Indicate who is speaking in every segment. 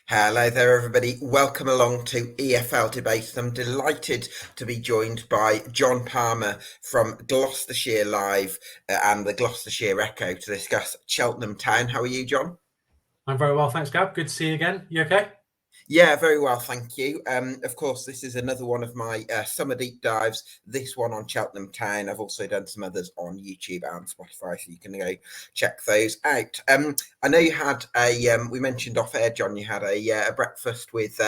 Speaker 1: Hello there, everybody. Welcome along to EFL Debates. I'm delighted to be joined by Jon Palmer from Gloucestershire Live and the Gloucestershire Echo to discuss Cheltenham Town. How are you, Jon?
Speaker 2: I'm very well, thanks, Gab. Good to see you again. You okay?
Speaker 1: Yeah, very well, thank you. Of course, this is another one of my summer deep dives. This one on Cheltenham Town. I've also done some others on YouTube and Spotify, so you can go check those out. I know you had we mentioned off air, Jon. You had a breakfast with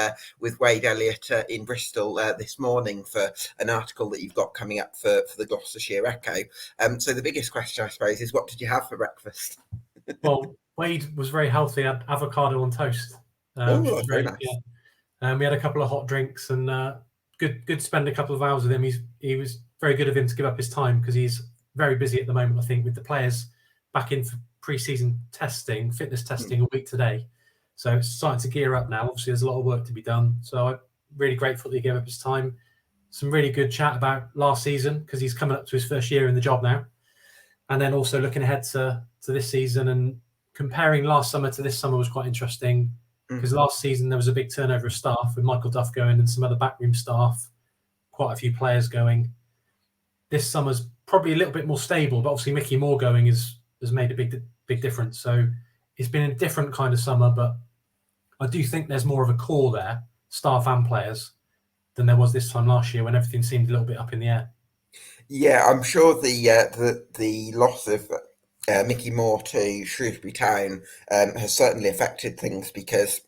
Speaker 1: Wade Elliott in Bristol this morning for an article that you've got coming up for the Gloucestershire Echo. So the biggest question, I suppose, is what did you have for breakfast?
Speaker 2: Well, Wade was very healthy. Had avocado on toast.
Speaker 1: Oh, that's very nice.
Speaker 2: Yeah. We had a couple of hot drinks and good to spend a couple of hours with him. He was very good of him to give up his time because he's very busy at the moment, I think, with the players back in for pre-season testing, fitness testing a week today. So it's starting to gear up now. Obviously, there's a lot of work to be done. So I'm really grateful that he gave up his time. Some really good chat about last season because he's coming up to his first year in the job now. And then also looking ahead to this season and comparing last summer to this summer was quite interesting because last season there was a big turnover of staff with Michael Duff going and some other backroom staff, quite a few players going. This summer's probably a little bit more stable, but obviously Mickey Moore going has made a big difference. So it's been a different kind of summer, but I do think there's more of a core there, staff and players, than there was this time last year when everything seemed a little bit up in the air.
Speaker 1: Yeah, I'm sure the loss of Mickey Moore to Shrewsbury Town has certainly affected things because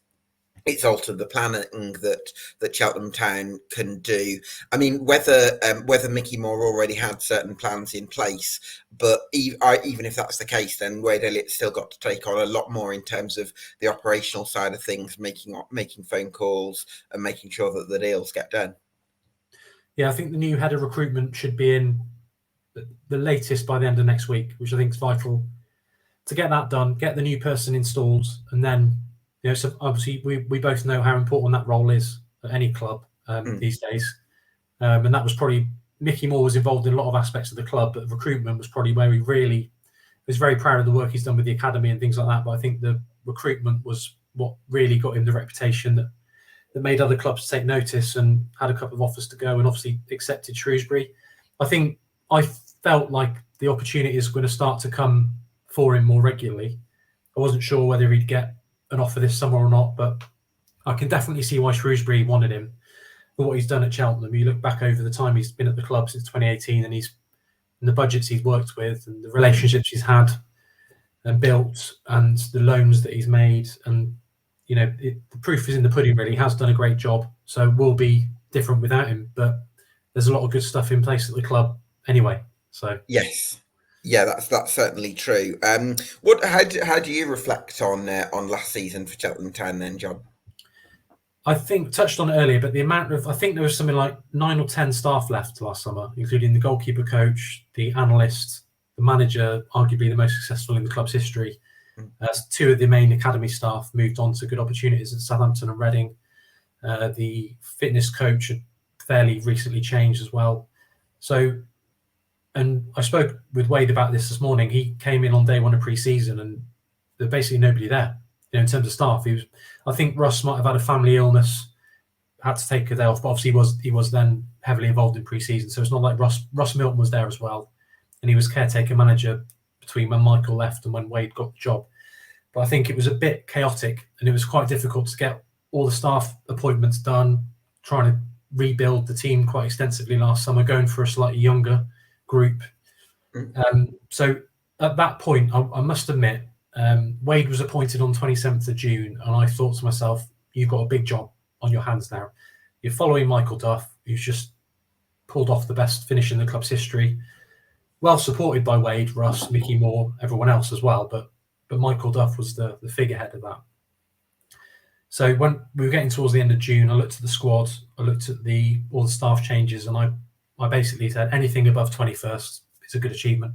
Speaker 1: it's altered the planning that Cheltenham Town can do. I mean, whether Mickey Moore already had certain plans in place, but even if that's the case, then Wade Elliott's still got to take on a lot more in terms of the operational side of things, making phone calls and making sure that the deals get done.
Speaker 2: Yeah, I think the new head of recruitment should be in the latest by the end of next week, which I think is vital to get that done, get the new person installed, and then, so obviously we both know how important that role is at any club these days. And that was probably, Mickey Moore was involved in a lot of aspects of the club, but recruitment was probably where he really was very proud of the work he's done with the academy and things like that. But I think the recruitment was what really got him the reputation that made other clubs take notice and had a couple of offers to go and obviously accepted Shrewsbury. I felt like the opportunity is going to start to come for him more regularly. I wasn't sure whether he'd get an offer this summer or not, but I can definitely see why Shrewsbury wanted him for what he's done at Cheltenham. You look back over the time he's been at the club since 2018 and the budgets he's worked with and the relationships he's had and built and the loans that he's made. And, the proof is in the pudding, really. He has done a great job. So it will be different without him, but there's a lot of good stuff in place at the club anyway. So
Speaker 1: yes. Yeah, that's certainly true. How do you reflect on last season for Cheltenham Town then, Jon?
Speaker 2: I think touched on it earlier, but the amount of, I think there was something like 9 or 10 staff left last summer, including the goalkeeper coach, the analyst, the manager, arguably the most successful in the club's history. Two of the main academy staff moved on to good opportunities at Southampton and Reading. The fitness coach had fairly recently changed as well. So, and I spoke with Wade about this morning. He came in on day one of pre-season and there's basically nobody there, in terms of staff. I think Russ might have had a family illness, had to take a day off, but obviously he was then heavily involved in pre-season. So it's not like Russ Milton was there as well. And he was caretaker manager between when Michael left and when Wade got the job. But I think it was a bit chaotic and it was quite difficult to get all the staff appointments done, trying to rebuild the team quite extensively last summer, going for a slightly younger group. So at that point, I must admit, Wade was appointed on 27th of June, and I thought to myself, you've got a big job on your hands now. You're following Michael Duff, who's just pulled off the best finish in the club's history, well supported by Wade, Russ, Mickey Moore, everyone else as well, but Michael Duff was the figurehead of that. So when we were getting towards the end of June, I looked at the squad, I looked at all the staff changes, and I basically said anything above 21st is a good achievement.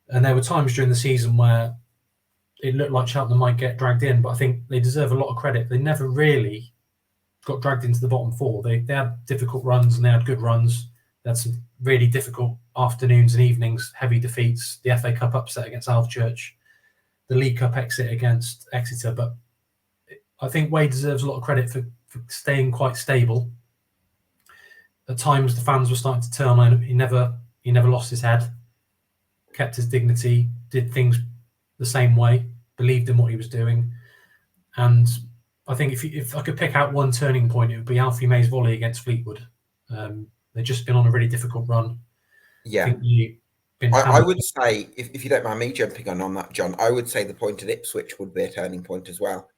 Speaker 2: And there were times during the season where it looked like Cheltenham might get dragged in, but I think they deserve a lot of credit. They never really got dragged into the bottom four. They had difficult runs and they had good runs. They had some really difficult afternoons and evenings, heavy defeats, the FA Cup upset against Alvechurch, the League Cup exit against Exeter. But I think Wade deserves a lot of credit for staying quite stable. At times, the fans were starting to turn on him. He never lost his head, kept his dignity, did things the same way, believed in what he was doing. And I think if I could pick out one turning point, it would be Alfie May's volley against Fleetwood. They've just been on a really difficult run. I
Speaker 1: Yeah.
Speaker 2: think you've been
Speaker 1: I
Speaker 2: hammered.
Speaker 1: would say, if you don't mind me jumping on that, John, I would say the point at Ipswich would be a turning point as well.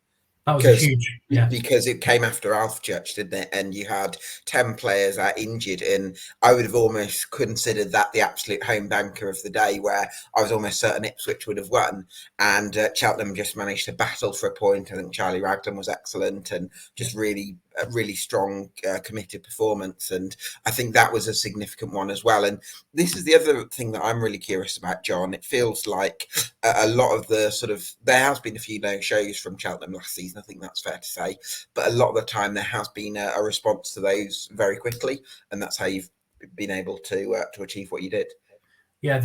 Speaker 2: That was a
Speaker 1: Because
Speaker 2: huge, yeah.
Speaker 1: because it came after Alfchurch, didn't it? And you had 10 players out injured, and I would have almost considered that the absolute home banker of the day, where I was almost certain Ipswich would have won, and Cheltenham just managed to battle for a point. I think Charlie Raglan was excellent and just really a really strong, committed performance, and I think that was a significant one as well. And this is the other thing that I'm really curious about, John. It feels like a lot of the sort of, there has been a few no shows from Cheltenham last season, I think that's fair to say, but a lot of the time there has been a response to those very quickly, and that's how you've been able to achieve what you did.
Speaker 2: Yeah,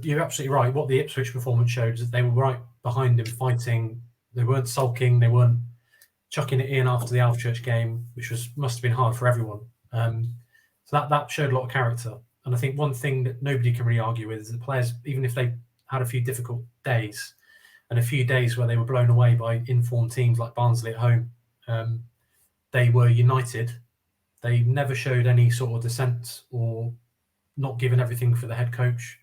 Speaker 2: you're absolutely right. What the Ipswich performance showed is that they were right behind him, fighting. They weren't sulking. They weren't chucking it in after the Alfchurch game, which must have been hard for everyone. So that showed a lot of character. And I think one thing that nobody can really argue with is that players, even if they had a few difficult days and a few days where they were blown away by informed teams like Barnsley at home, they were united. They never showed any sort of dissent or not given everything for the head coach.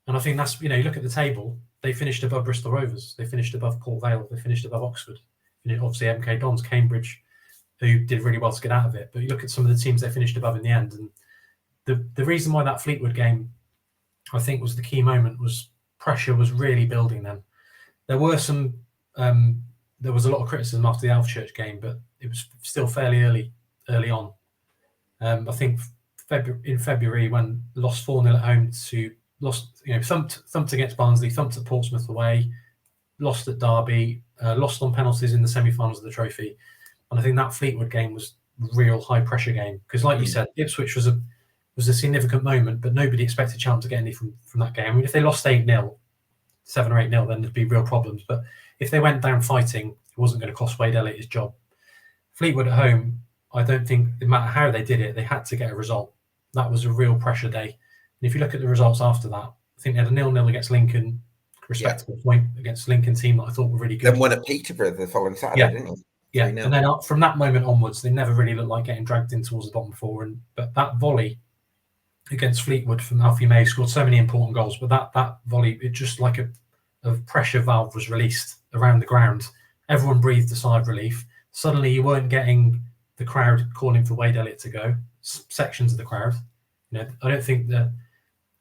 Speaker 2: And I think that's, you look at the table, they finished above Bristol Rovers, they finished above Port Vale, they finished above Oxford. Obviously MK Dons, Cambridge, who did really well to get out of it. But you look at some of the teams they finished above in the end. And the reason why that Fleetwood game, I think, was the key moment was pressure was really building then. There were there was a lot of criticism after the Alfchurch game, but it was still fairly early on. I think in February, when lost 4-0 at home thumped against Barnsley, thumped at Portsmouth away, lost at Derby, lost on penalties in the semi-finals of the trophy. And I think that Fleetwood game was a real high pressure game because, like you said, Ipswich was a significant moment, but nobody expected Cheltenham to get any from that game. I mean, if they lost 8-0, 7 or 8-0, then there'd be real problems. But if they went down fighting, it wasn't going to cost Wade Elliott his job. Fleetwood at home, I don't think, no matter how they did it, they had to get a result. That was a real pressure day. And if you look at the results after that, I think they had a 0-0 against Lincoln, respectable point against Lincoln team that I thought were really good.
Speaker 1: Then won at Peterborough the following Saturday, didn't he?
Speaker 2: Yeah, and then from that moment onwards, they never really looked like getting dragged in towards the bottom four. But that volley against Fleetwood from Alfie May scored so many important goals. But that volley, it just like a pressure valve was released around the ground. Everyone breathed a sigh of relief. Suddenly, you weren't getting the crowd calling for Wade Elliott to go. Sections of the crowd, I don't think the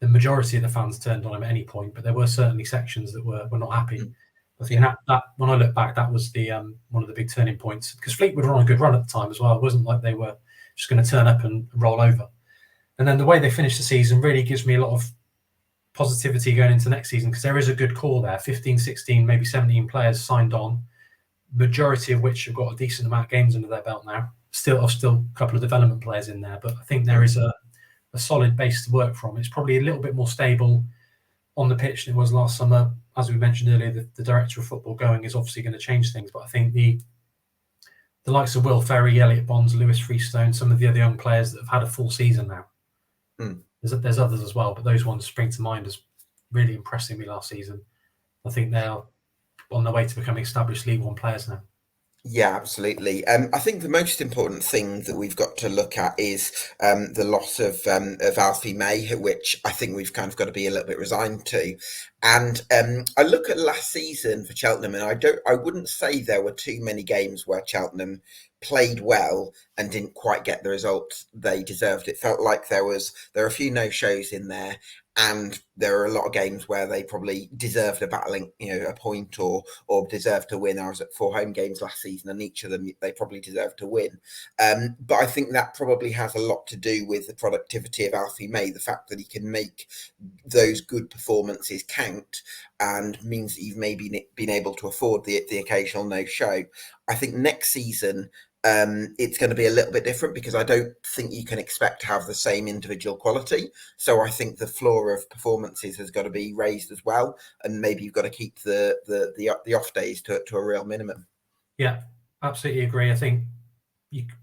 Speaker 2: majority of the fans turned on him at any point, but there were certainly sections that were not happy. I think that when I look back, that was the one of the big turning points because Fleetwood were on a good run at the time as well. It wasn't like they were just going to turn up and roll over. And then the way they finished the season really gives me a lot of positivity going into next season because there is a good core there. 15, 16, maybe 17 players signed on, majority of which have got a decent amount of games under their belt now. Still a couple of development players in there, but I think there is a solid base to work from. It's probably a little bit more stable on the pitch than it was last summer. As we mentioned earlier, the director of football going is obviously going to change things, but I think the likes of Will Ferry, Elliot Bonds, Lewis Freestone, some of the other young players that have had a full season now. There's others as well, but those ones spring to mind as really impressing me last season. I think they're on their way to becoming established League One players now.
Speaker 1: Yeah, absolutely. I think the most important thing that we've got to look at is the loss of Alfie May, which I think we've kind of got to be a little bit resigned to. And I look at last season for Cheltenham, and I wouldn't say there were too many games where Cheltenham played well and didn't quite get the result they deserved. It felt like there were a few no-shows in there, and there are a lot of games where they probably deserved a battling, a point or deserved to win. I was at 4 home games last season, and each of them they probably deserved to win. But I think that probably has a lot to do with the productivity of Alfie May, the fact that he can make those good performances count, and means that you've maybe been able to afford the occasional no-show. I think next season, it's going to be a little bit different because I don't think you can expect to have the same individual quality. So I think the floor of performances has got to be raised as well, and maybe you've got to keep the off days to a real minimum.
Speaker 2: Yeah, absolutely agree. I think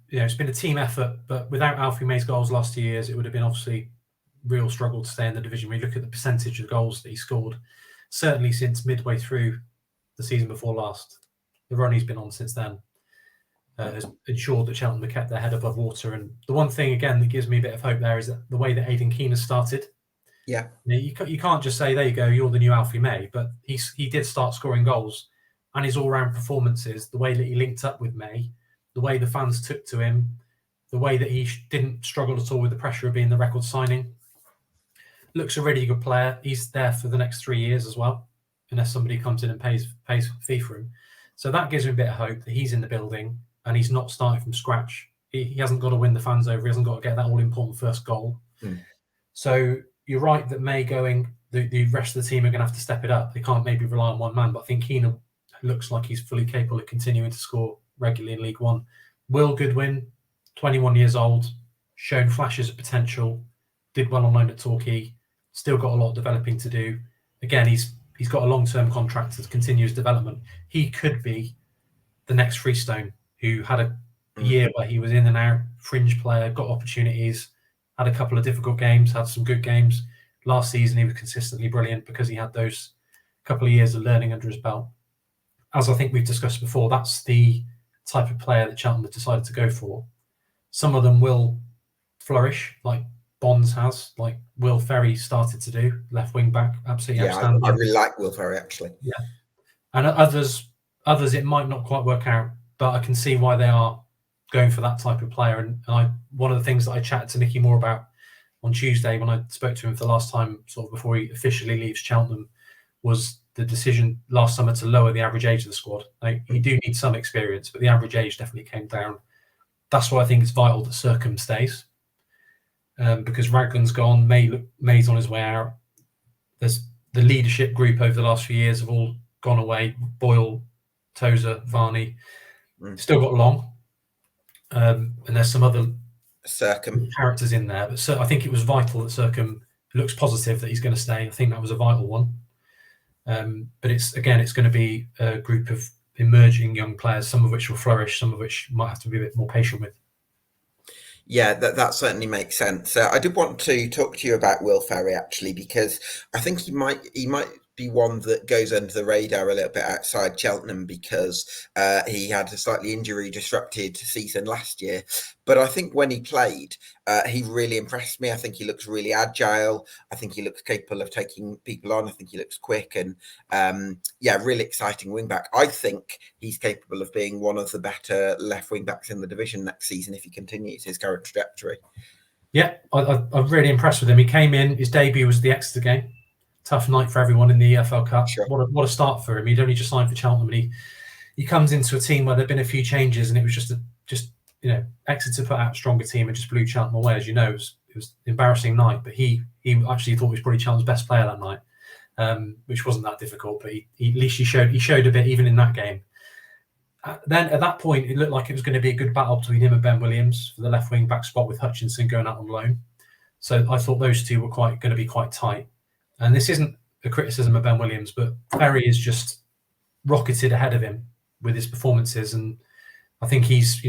Speaker 2: it's been a team effort, but without Alfie May's goals last 2 years, it would have been obviously real struggle to stay in the division. We look at the percentage of goals that he scored, certainly since midway through the season before last. The run he's been on since then has ensured that Cheltenham have kept their head above water. And the one thing, again, that gives me a bit of hope there is that the way that Aidan Keane has started.
Speaker 1: Yeah.
Speaker 2: You can't just say, there you go, you're the new Alfie May, but he did start scoring goals, and his all-round performances, the way that he linked up with May, the way the fans took to him, the way that he didn't struggle at all with the pressure of being the record signing, looks a really good player. He's there for the next 3 years as well, unless somebody comes in and pays a fee for him. So that gives me a bit of hope that he's in the building and he's not starting from scratch. He hasn't got to win the fans over. He hasn't got to get that all-important first goal. So you're right that May going, the rest of the team are going to have to step it up. They can't maybe rely on one man, but I think Keane looks like he's fully capable of continuing to score regularly in League One. Will Goodwin, 21 years old, shown flashes of potential, did well on loan at Torquay, still got a lot of developing to do. Again, he's got a long-term contract to continue his development. He could be the next Freestone, who had a year where he was in and out, fringe player, got opportunities, had a couple of difficult games, had some good games. Last season, he was consistently brilliant because he had those couple of years of learning under his belt. As I think we've discussed before, that's the type of player that Cheltenham have decided to go for. Some of them will flourish, like Bonds has, like Will Ferry started to do, left wing back, absolutely outstanding.
Speaker 1: I really like Will Ferry, actually.
Speaker 2: Yeah. And others it might not quite work out, but I can see why they are going for that type of player. And one of the things that I chatted to Mickey Moore about on Tuesday when I spoke to him for the last time, sort of before he officially leaves Cheltenham, was the decision last summer to lower the average age of the squad. Like, you do need some experience, but the average age definitely came down. That's why I think it's vital that Circum stays, because Raglan's gone, May's on his way out. There's the leadership group over the last few years have all gone away. Boyle, Tozer, Varney, still got Long, and there's some other
Speaker 1: Circum
Speaker 2: characters in there. But I think it was vital that Circum looks positive that he's going to stay. I think that was a vital one. But it's going to be a group of emerging young players, some of which will flourish, some of which might have to be a bit more patient with.
Speaker 1: Yeah, that certainly makes sense. I did want to talk to you about Will Ferry, actually, because I think he might be one that goes under the radar a little bit outside Cheltenham, because he had a slightly injury disrupted season last year. But I think when he played, he really impressed me. I think he looks really agile. I think he looks capable of taking people on. I think he looks quick and, really exciting wing back. I think he's capable of being one of the better left wing backs in the division next season if he continues his current trajectory.
Speaker 2: Yeah, I'm really impressed with him. He came in, his debut was the Exeter game. Tough night for everyone in the EFL Cup.
Speaker 1: Sure.
Speaker 2: What a start for him. He'd only just signed for Cheltenham, and he comes into a team where there'd been a few changes, and it was just Exeter put out a stronger team and just blew Cheltenham away. As you know, it was an embarrassing night, but he actually thought he was probably Cheltenham's best player that night, which wasn't that difficult. But at least he showed a bit even in that game. Then at that point, it looked like it was going to be a good battle between him and Ben Williams for the left wing back spot, with Hutchinson going out on loan. So I thought those two were going to be quite tight. And this isn't a criticism of Ben Williams, but Ferry has just rocketed ahead of him with his performances, and I think he's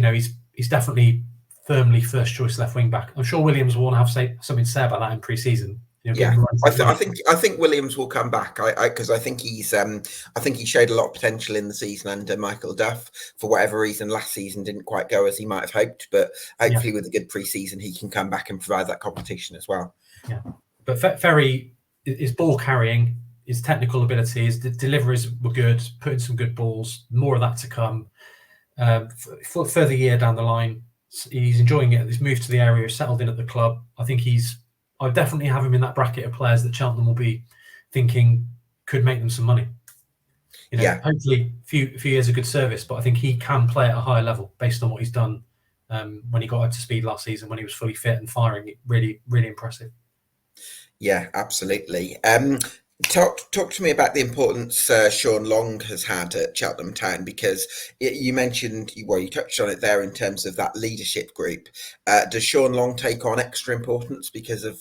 Speaker 2: definitely firmly first choice left wing back. I'm sure Williams will want to have something to say about that in pre-season.
Speaker 1: I think Williams will come back because I think he showed a lot of potential in the season under Michael Duff. For whatever reason, last season didn't quite go as he might have hoped, but hopefully with a good pre-season he can come back and provide that competition as well.
Speaker 2: Yeah, but Ferry, his ball carrying, his technical ability, his deliveries were good, putting some good balls, more of that to come. For further year down the line, he's enjoying it. He's moved to the area, settled in at the club. I think I definitely have him in that bracket of players that Cheltenham will be thinking could make them some money. Hopefully a few years of good service, but I think he can play at a higher level based on what he's done when he got up to speed last season, when he was fully fit and firing. Really, really impressive.
Speaker 1: Yeah, absolutely. Talk to me about the importance Sean Long has had at Cheltenham Town, because you mentioned, you touched on it there in terms of that leadership group. Does Sean Long take on extra importance because of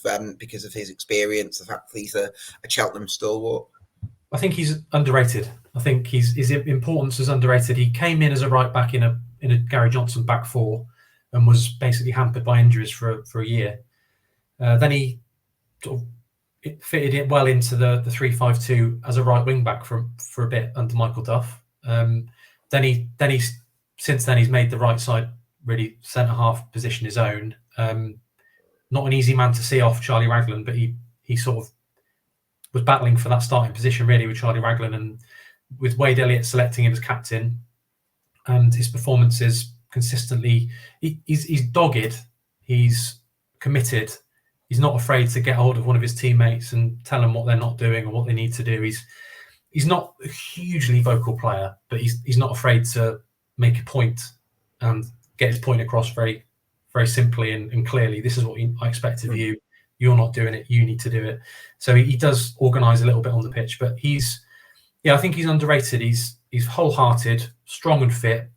Speaker 1: his experience, the fact that he's a Cheltenham stalwart?
Speaker 2: I think he's underrated. I think his importance is underrated. He came in as a right back in a Gary Johnson back four, and was basically hampered by injuries for a year. Then he sort of fitted it well into the 3-5-2 as a right wing back for a bit under Michael Duff. Then he's made the right side really centre half position his own. Not an easy man to see off Charlie Raglan, but he sort of was battling for that starting position really with Charlie Raglan, and with Wade Elliott selecting him as captain, and his performances consistently. He's dogged, he's committed, he's not afraid to get hold of one of his teammates and tell them what they're not doing or what they need to do. He's not a hugely vocal player, but he's not afraid to make a point and get his point across very, very simply and clearly. This is what I expect of you. You're not doing it. You need to do it. So he does organise a little bit on the pitch, but I think he's underrated. He's wholehearted, strong and fit.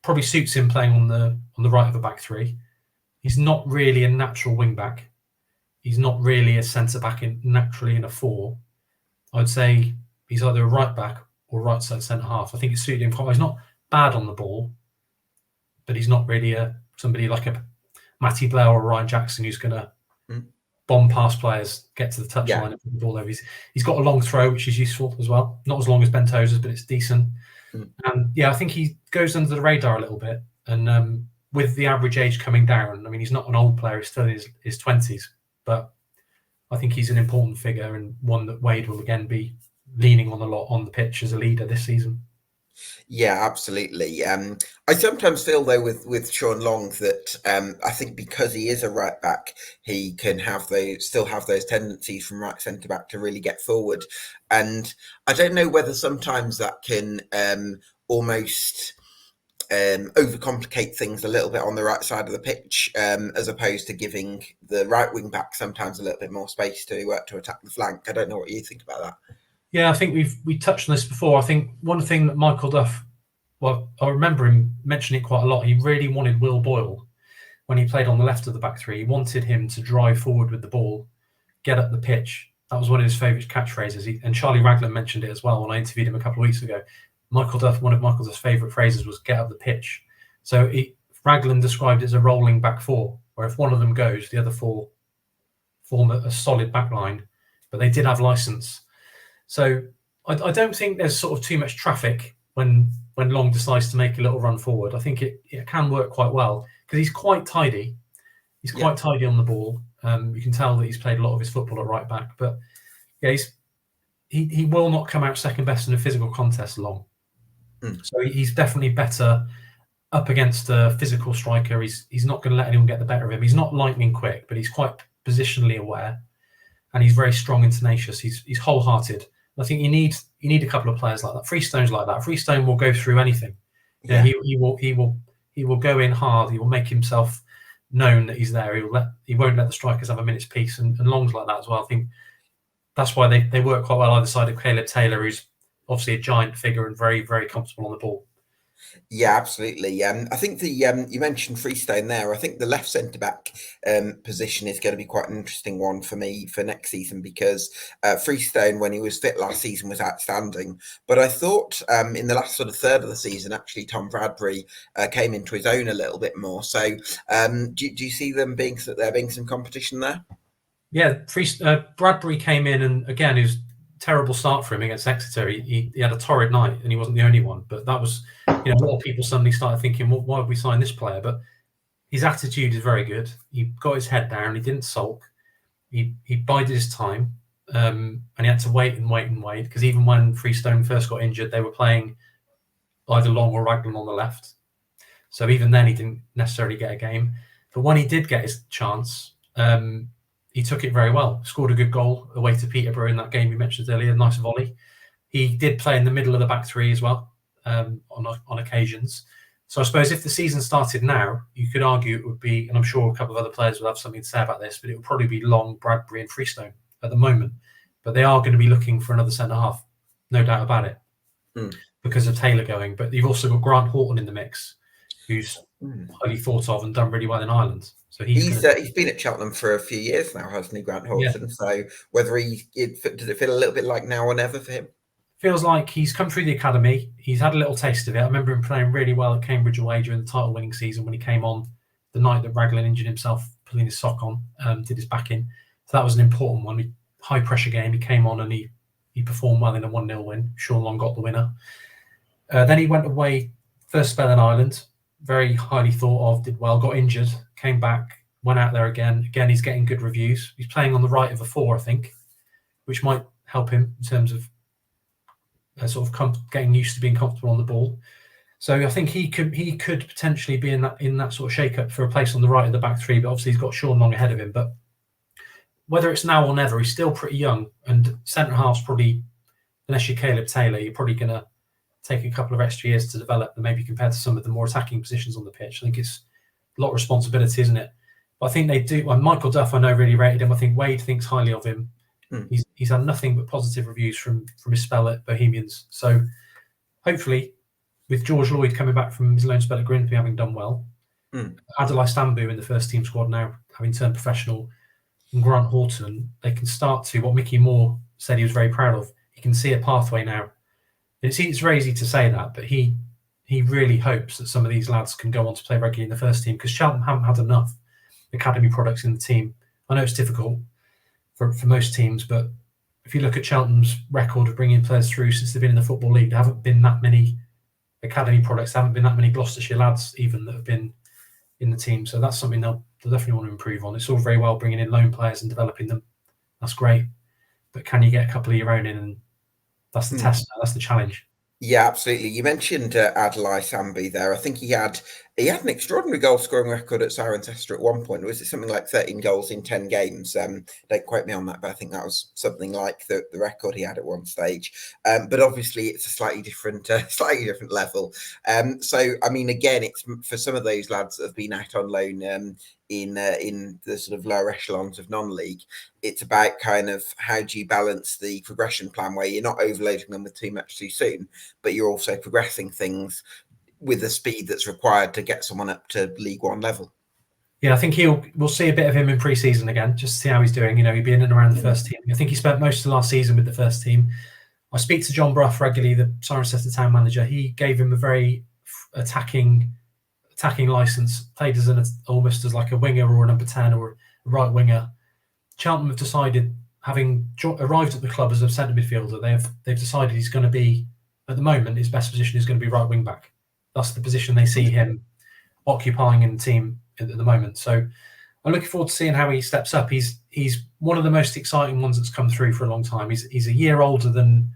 Speaker 2: Probably suits him playing on the right of a back three. He's not really a natural wing back. He's not really a centre back naturally in a four. I'd say he's either a right back or right side centre half. I think it suited him quite well. He's not bad on the ball, but he's not really somebody like a Matty Blair or Ryan Jackson who's going to bomb past players, get to the touchline and put the ball over. He's got a long throw, which is useful as well. Not as long as Ben Tozer's, but it's decent. And I think he goes under the radar a little bit. And with the average age coming down, I mean, he's not an old player, he's still in his 20s, but I think he's an important figure and one that Wade will again be leaning on a lot on the pitch as a leader this season.
Speaker 1: Yeah, absolutely. I sometimes feel though with Sean Long that I think because he is a right back, he can still have those tendencies from right centre back to really get forward, and I don't know whether sometimes that can almost overcomplicate things a little bit on the right side of the pitch, as opposed to giving the right wing back sometimes a little bit more space to attack the flank. I don't know what you think about that.
Speaker 2: Yeah, I think we touched on this before. I think one thing that Michael Duff, I remember him mentioning it quite a lot. He really wanted Will Boyle when he played on the left of the back three. He wanted him to drive forward with the ball, get up the pitch. That was one of his favourite catchphrases. And Charlie Raglan mentioned it as well when I interviewed him a couple of weeks ago. One of Michael Duff's favourite phrases was "get up the pitch." So Raglan described it as a rolling back four, where if one of them goes, the other four form a solid back line. But they did have licence. So I don't think there's sort of too much traffic when Long decides to make a little run forward. I think it can work quite well because he's quite tidy. He's quite tidy on the ball. You can tell that he's played a lot of his football at right back. But he will not come out second best in a physical contest, Long. So he's definitely better up against a physical striker. He's not going to let anyone get the better of him. He's not lightning quick, but he's quite positionally aware, and he's very strong and tenacious. He's wholehearted. I think you need a couple of players like that. Freestone's like that. Freestone will go through anything. He will go in hard. He will make himself known that he's there. He won't let the strikers have a minute's peace. And Long's like that as well. I think that's why they work quite well either side of Caleb Taylor, who's obviously a giant figure and very, very comfortable on the ball.
Speaker 1: Yeah, absolutely. I think you mentioned Freestone there. I think the left centre back position is going to be quite an interesting one for me for next season because Freestone, when he was fit last season, was outstanding. But I thought in the last sort of third of the season, actually, Tom Bradbury came into his own a little bit more. So do you see there being some competition there? Yeah,
Speaker 2: Bradbury came in, and again, it was terrible start for him against Exeter. He had a torrid night, and he wasn't the only one. But that was, a lot of people suddenly started thinking, well, why have we signed this player? But his attitude is very good. He got his head down. He didn't sulk. He bided his time, and he had to wait because even when Freestone first got injured, they were playing either Long or Raglan on the left. So even then, he didn't necessarily get a game. But when he did get his chance, he took it very well. Scored a good goal away to Peterborough in that game we mentioned earlier. Nice volley. He did play in the middle of the back three as well on occasions. So I suppose if the season started now, you could argue it would be, and I'm sure a couple of other players will have something to say about this, but it would probably be Long, Bradbury and Freestone at the moment. But they are going to be looking for another centre-half, no doubt about it, because of Taylor going. But you've also got Grant Horton in the mix, who's highly thought of and done really well in Ireland. So he's going to.
Speaker 1: He's been at Cheltenham for a few years now, hasn't he, Grant
Speaker 2: Yeah,
Speaker 1: Horton? So whether does it feel a little bit like now or never for him?
Speaker 2: feels like he's come through the academy. He's had a little taste of it. I remember him playing really well at Cambridge away during the title-winning season when he came on the night that Raglan injured himself, pulling his sock on, did his back in. So that was an important one. High pressure game. He came on and he performed well in a 1-0 win. Sean Long got the winner. Then he went away, first spell in Ireland, very highly thought of, did well, got injured, came back, went out there again. Again, he's getting good reviews. He's playing on the right of a 4, I think, which might help him in terms of getting used to being comfortable on the ball. So I think he could potentially be in that sort of shake-up for a place on the right of the back three, but obviously he's got Sean Long ahead of him. But whether it's now or never, he's still pretty young, and centre half's probably, unless you're Caleb Taylor, you're probably going to take a couple of extra years to develop than maybe compared to some of the more attacking positions on the pitch. I think it's a lot of responsibility, isn't it? But I think they do. Well, Michael Duff, I know, really rated him. I think Wade thinks highly of him. He's had nothing but positive reviews from his spell at Bohemians. So hopefully, with George Lloyd coming back from his loan spell at Grimsby having done well, Adelaide Stambu in the first team squad now having turned professional, and Grant Horton, they can start to what Mickey Moore said he was very proud of. He can see a pathway now. It's very easy to say that, but he really hopes that some of these lads can go on to play regularly in the first team, because Cheltenham haven't had enough academy products in the team. I know it's difficult for most teams, but if you look at Cheltenham's record of bringing players through since they've been in the Football League, there haven't been that many academy products. There haven't been that many Gloucestershire lads even that have been in the team. So that's something they'll definitely want to improve on. It's all very well bringing in loan players and developing them. That's great. But can you get a couple of your own in? And that's the test now. That's the challenge.
Speaker 1: Yeah, absolutely. You mentioned Adelaide Sambi there. I think he had an extraordinary goal scoring record at Cirencester at one point. Was it something like 13 goals in 10 games? Don't quote me on that, but I think that was something like the record he had at one stage. But obviously, it's a slightly different level. So, I mean, again, it's for some of those lads that have been out on loan in the sort of lower echelons of non-league. It's about kind of how do you balance the progression plan where you're not overloading them with too much too soon, but you're also progressing things with the speed that's required to get someone up to League One level.
Speaker 2: Yeah, I think we'll see a bit of him in pre-season again, just to see how he's doing. You know, he'd be in and around the first team. I think he spent most of last season with the first team. I speak to John Brough regularly, the Cirencester Town manager. He gave him a very attacking license, played as almost as like a winger or a number 10 or a right winger. Cheltenham have decided, having arrived at the club as a centre midfielder, they've decided he's going to be, at the moment, his best position is going to be right wing back. That's the position they see him occupying in the team at the moment. So I'm looking forward to seeing how he steps up. He's one of the most exciting ones that's come through for a long time. He's a year older than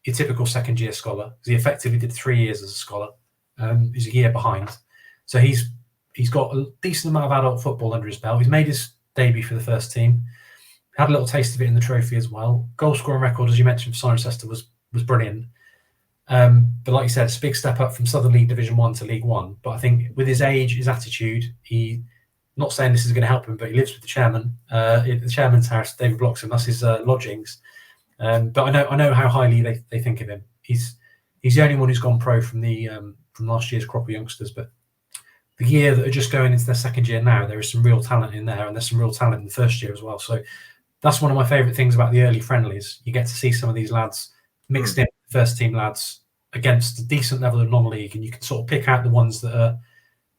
Speaker 2: your typical second year scholar. He effectively did 3 years as a scholar. He's a year behind. So he's got a decent amount of adult football under his belt. He's made his debut for the first team. Had a little taste of it in the trophy as well. Goal scoring record, as you mentioned, for Cirencester was brilliant. But like you said, it's a big step up from Southern League Division 1 to League 1. But I think with his age, his attitude, not saying this is going to help him, but he lives with the chairman, the chairman's house, David Bloxham. That's his lodgings. But I know how highly they think of him. He's the only one who's gone pro from last year's crop of youngsters. But the year that are just going into their second year now, there is some real talent in there, and there's some real talent in the first year as well. So that's one of my favourite things about the early friendlies. You get to see some of these lads mixed in with first team lads against a decent level of non-league, and you can sort of pick out the ones that are,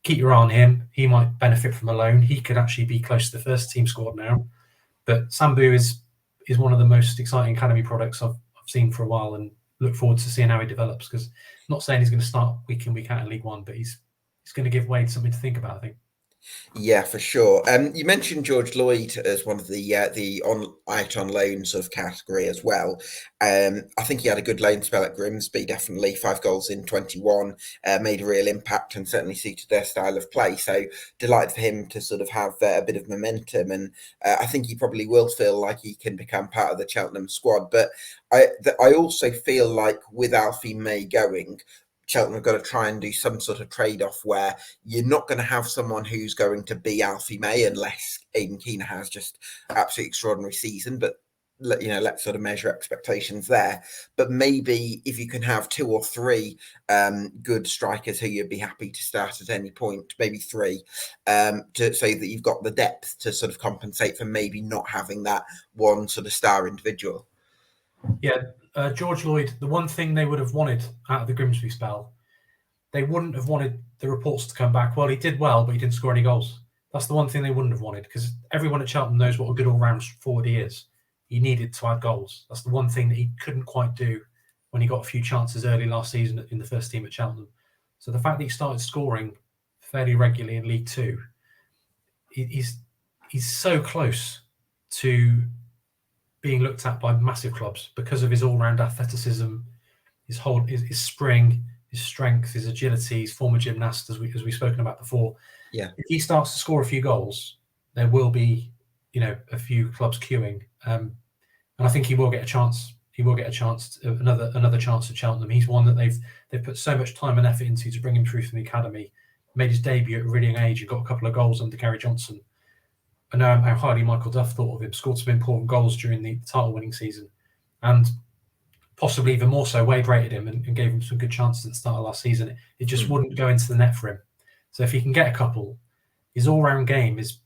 Speaker 2: keep your eye on him. He might benefit from a loan. He could actually be close to the first team squad now. But Sambu is one of the most exciting academy products I've seen for a while, and look forward to seeing how he develops, because I'm not saying he's going to start week in, week out in League One, but he's going to give Wade something to think about, I think.
Speaker 1: Yeah, for sure. You mentioned George Lloyd as one of the out on loan sort of category as well. I think he had a good loan spell at Grimsby, definitely 5 goals in 21, made a real impact and certainly suited their style of play. So delighted for him to sort of have a bit of momentum, and I think he probably will feel like he can become part of the Cheltenham squad. But I also feel like with Alfie May going, Cheltenham have got to try and do some sort of trade-off where you're not going to have someone who's going to be Alfie May unless Aidan Keener has just absolutely extraordinary season. But let's sort of measure expectations there. But maybe if you can have 2 or 3 good strikers who you'd be happy to start at any point, maybe 3, to so that you've got the depth to sort of compensate for maybe not having that one sort of star individual.
Speaker 2: Yeah, George Lloyd, the one thing they would have wanted out of the Grimsby spell, they wouldn't have wanted the reports to come back, well, he did well, but he didn't score any goals. That's the one thing they wouldn't have wanted, because everyone at Cheltenham knows what a good all-round forward he is. He needed to add goals. That's the one thing that he couldn't quite do when he got a few chances early last season in the first team at Cheltenham. So the fact that he started scoring fairly regularly in League Two, he's so close to being looked at by massive clubs because of his all-round athleticism, his spring, his strength, his agility, his former gymnast, as we've spoken about before.
Speaker 1: Yeah.
Speaker 2: If he starts to score a few goals, there will be, a few clubs queuing, and I think he will get a chance. He will get a chance, another chance at Cheltenham. He's one that they've put so much time and effort into to bring him through from the academy. Made his debut at a really young age and got a couple of goals under Gary Johnson. I know how highly Michael Duff thought of him. Scored some important goals during the title-winning season, and possibly even more so, Wade rated him and gave him some good chances at the start of last season. It just wouldn't go into the net for him. So if he can get a couple, his all-round game is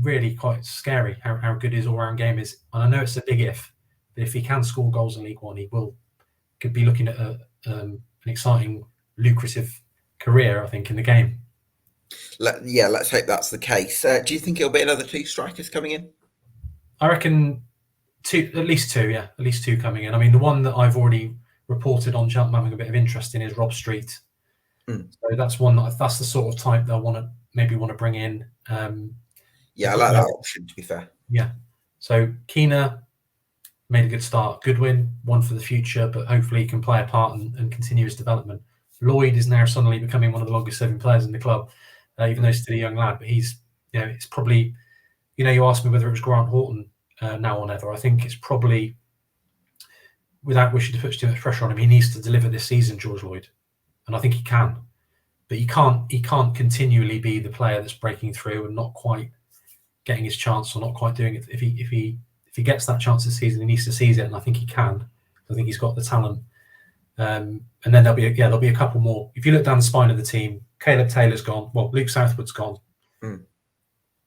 Speaker 2: really quite scary. How good his all-round game is, and I know it's a big if, but if he can score goals in League One, he could be looking at an exciting, lucrative career, I think, in the game.
Speaker 1: Let's hope that's the case. Do you think it'll be another 2 strikers coming in?
Speaker 2: I reckon at least two coming in. I mean, the one that I've already reported on Cheltenham having a bit of interest in is Rob Street. So that's one that's the sort of type that I want to bring in.
Speaker 1: I like that option, to be fair.
Speaker 2: Yeah. So Keener made a good start. Goodwin, one for the future, but hopefully he can play a part and continue his development. Lloyd is now suddenly becoming one of the longest serving players in the club, even though he's still a young lad. But he's, it's probably, you asked me whether it was Grant Horton now or never. I think it's probably, without wishing to put too much pressure on him, he needs to deliver this season, George Lloyd. And I think he can. But he can't continually be the player that's breaking through and not quite getting his chance or not quite doing it. If he gets that chance this season, he needs to seize it, and I think he can. I think he's got the talent. And then there'll be a couple more. If you look down the spine of the team, Caleb Taylor's gone. Well, Luke Southwood's gone.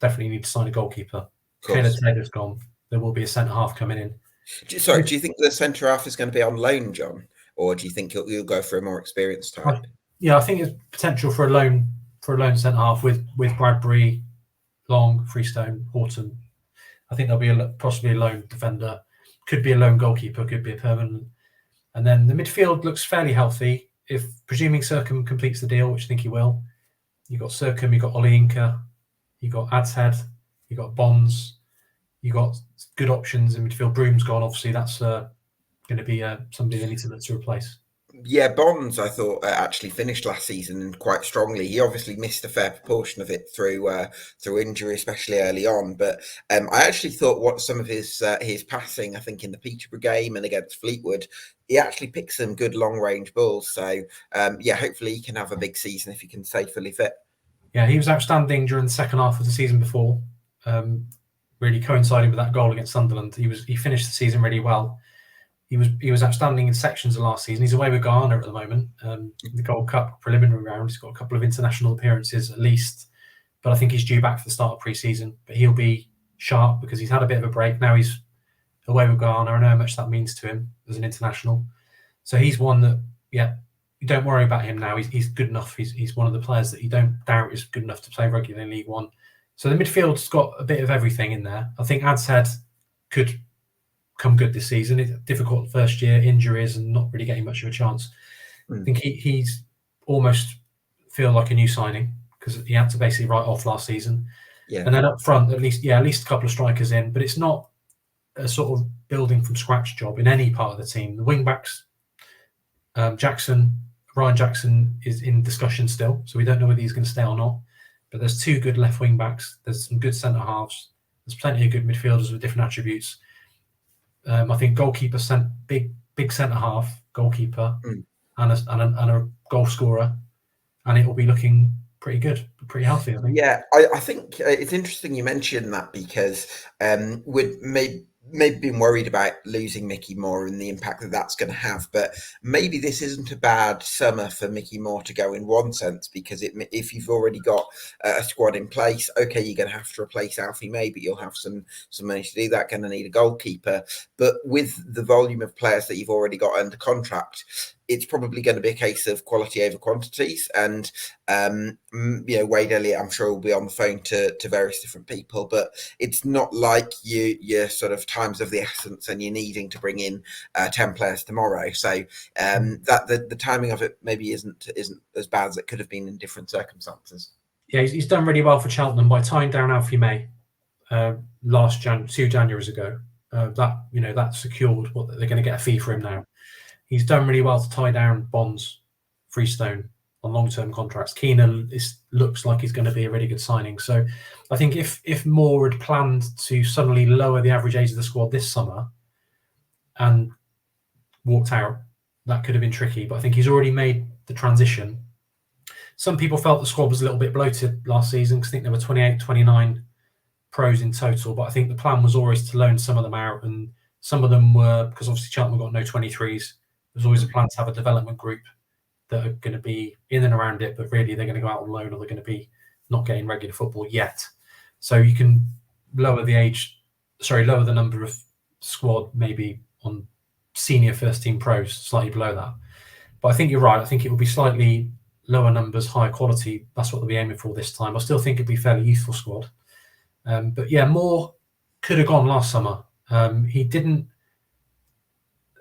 Speaker 2: Definitely need to sign a goalkeeper. Caleb Taylor's gone. There will be a centre half coming in.
Speaker 1: Do you think the centre half is going to be on loan, John, or do you think you'll go for a more experienced type?
Speaker 2: I think there's potential for a loan centre half with Bradbury, Long, Freestone, Horton. I think there'll be possibly a lone defender. Could be a lone goalkeeper. Could be a permanent. And then the midfield looks fairly healthy. If presuming Sercombe completes the deal, which I think he will, you got Sercombe, you got Ollie Inca, you got Adshead, you got Bonds, you got good options in midfield. Broom's gone. Obviously, that's going to be somebody they need to replace.
Speaker 1: Yeah, Bonds, I thought actually finished last season quite strongly. He obviously missed a fair proportion of it through injury, especially early on. But I actually thought what some of his passing, I think in the Peterborough game and against Fleetwood, he actually picked some good long range balls. So hopefully he can have a big season if he can stay fully fit.
Speaker 2: Yeah, he was outstanding during the second half of the season before, really coinciding with that goal against Sunderland. He finished the season really well. He was outstanding in sections of last season. He's away with Ghana at the moment. The Gold Cup preliminary round. He's got a couple of international appearances at least, but I think he's due back for the start of pre-season. But he'll be sharp because he's had a bit of a break. Now he's away with Ghana. I know how much that means to him as an international. So he's one that, you don't worry about him now. He's good enough. He's one of the players that you don't doubt is good enough to play regularly in League One. So the midfield's got a bit of everything in there. I think Adshead could come good this season. It's a difficult first year, injuries and not really getting much of a chance. I think he's almost feel like a new signing because he had to basically write off last season. And then up front, at least a couple of strikers in, but it's not a sort of building from scratch job in any part of the team. The wing backs, Ryan Jackson is in discussion still, so we don't know whether he's going to stay or not. But there's 2 good left wing backs. There's some good centre halves. There's plenty of good midfielders with different attributes. I think goalkeeper big centre half goalkeeper and a goal scorer, and it will be looking pretty good, pretty healthy, I think.
Speaker 1: Yeah, I think it's interesting you mentioned that because maybe been worried about losing Mickey Moore and the impact that that's going to have. But maybe this isn't a bad summer for Mickey Moore to go in one sense, because if you've already got a squad in place, okay, you're going to have to replace Alfie May, but you'll have some money to do that. Going to need a goalkeeper, but with the volume of players that you've already got under contract, it's probably going to be a case of quality over quantities. And Wade Elliott, I'm sure, will be on the phone to various different people, but it's not like you're sort of times of the essence and you're needing to bring in 10 players tomorrow. So that the timing of it maybe isn't as bad as it could have been in different circumstances.
Speaker 2: Yeah, he's done really well for Cheltenham by tying down Alfie May 2 Januaries ago. That secured what they're going to get a fee for him now. He's done really well to tie down Bonds, Freestone on long-term contracts. Keener looks like he's going to be a really good signing. So I think if Moore had planned to suddenly lower the average age of the squad this summer and walked out, that could have been tricky. But I think he's already made the transition. Some people felt the squad was a little bit bloated last season because I think there were 28, 29 pros in total. But I think the plan was always to loan some of them out, and some of them were, because obviously Cheltenham got no 23s, there's always a plan to have a development group that are going to be in and around it, but really they're going to go out on loan or they're going to be not getting regular football yet. So you can lower the number of squad maybe on senior first team pros slightly below that. But I think you're right. I think it will be slightly lower numbers, higher quality. That's what they'll be aiming for this time. I still think it'd be a fairly youthful squad. But yeah, Moore could have gone last summer. He didn't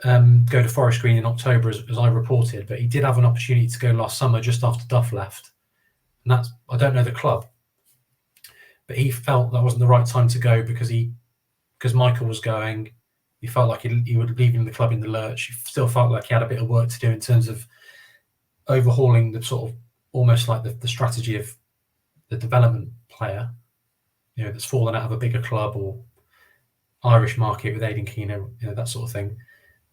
Speaker 2: go to Forest Green in October, as I reported, but he did have an opportunity to go last summer just after Duff left. And I don't know the club, but he felt that wasn't the right time to go because Michael was going. He felt like he would leave the club in the lurch. He still felt like he had a bit of work to do in terms of overhauling the sort of almost like the strategy of the development player, that's fallen out of a bigger club or Irish market with Aidan Keener, that sort of thing.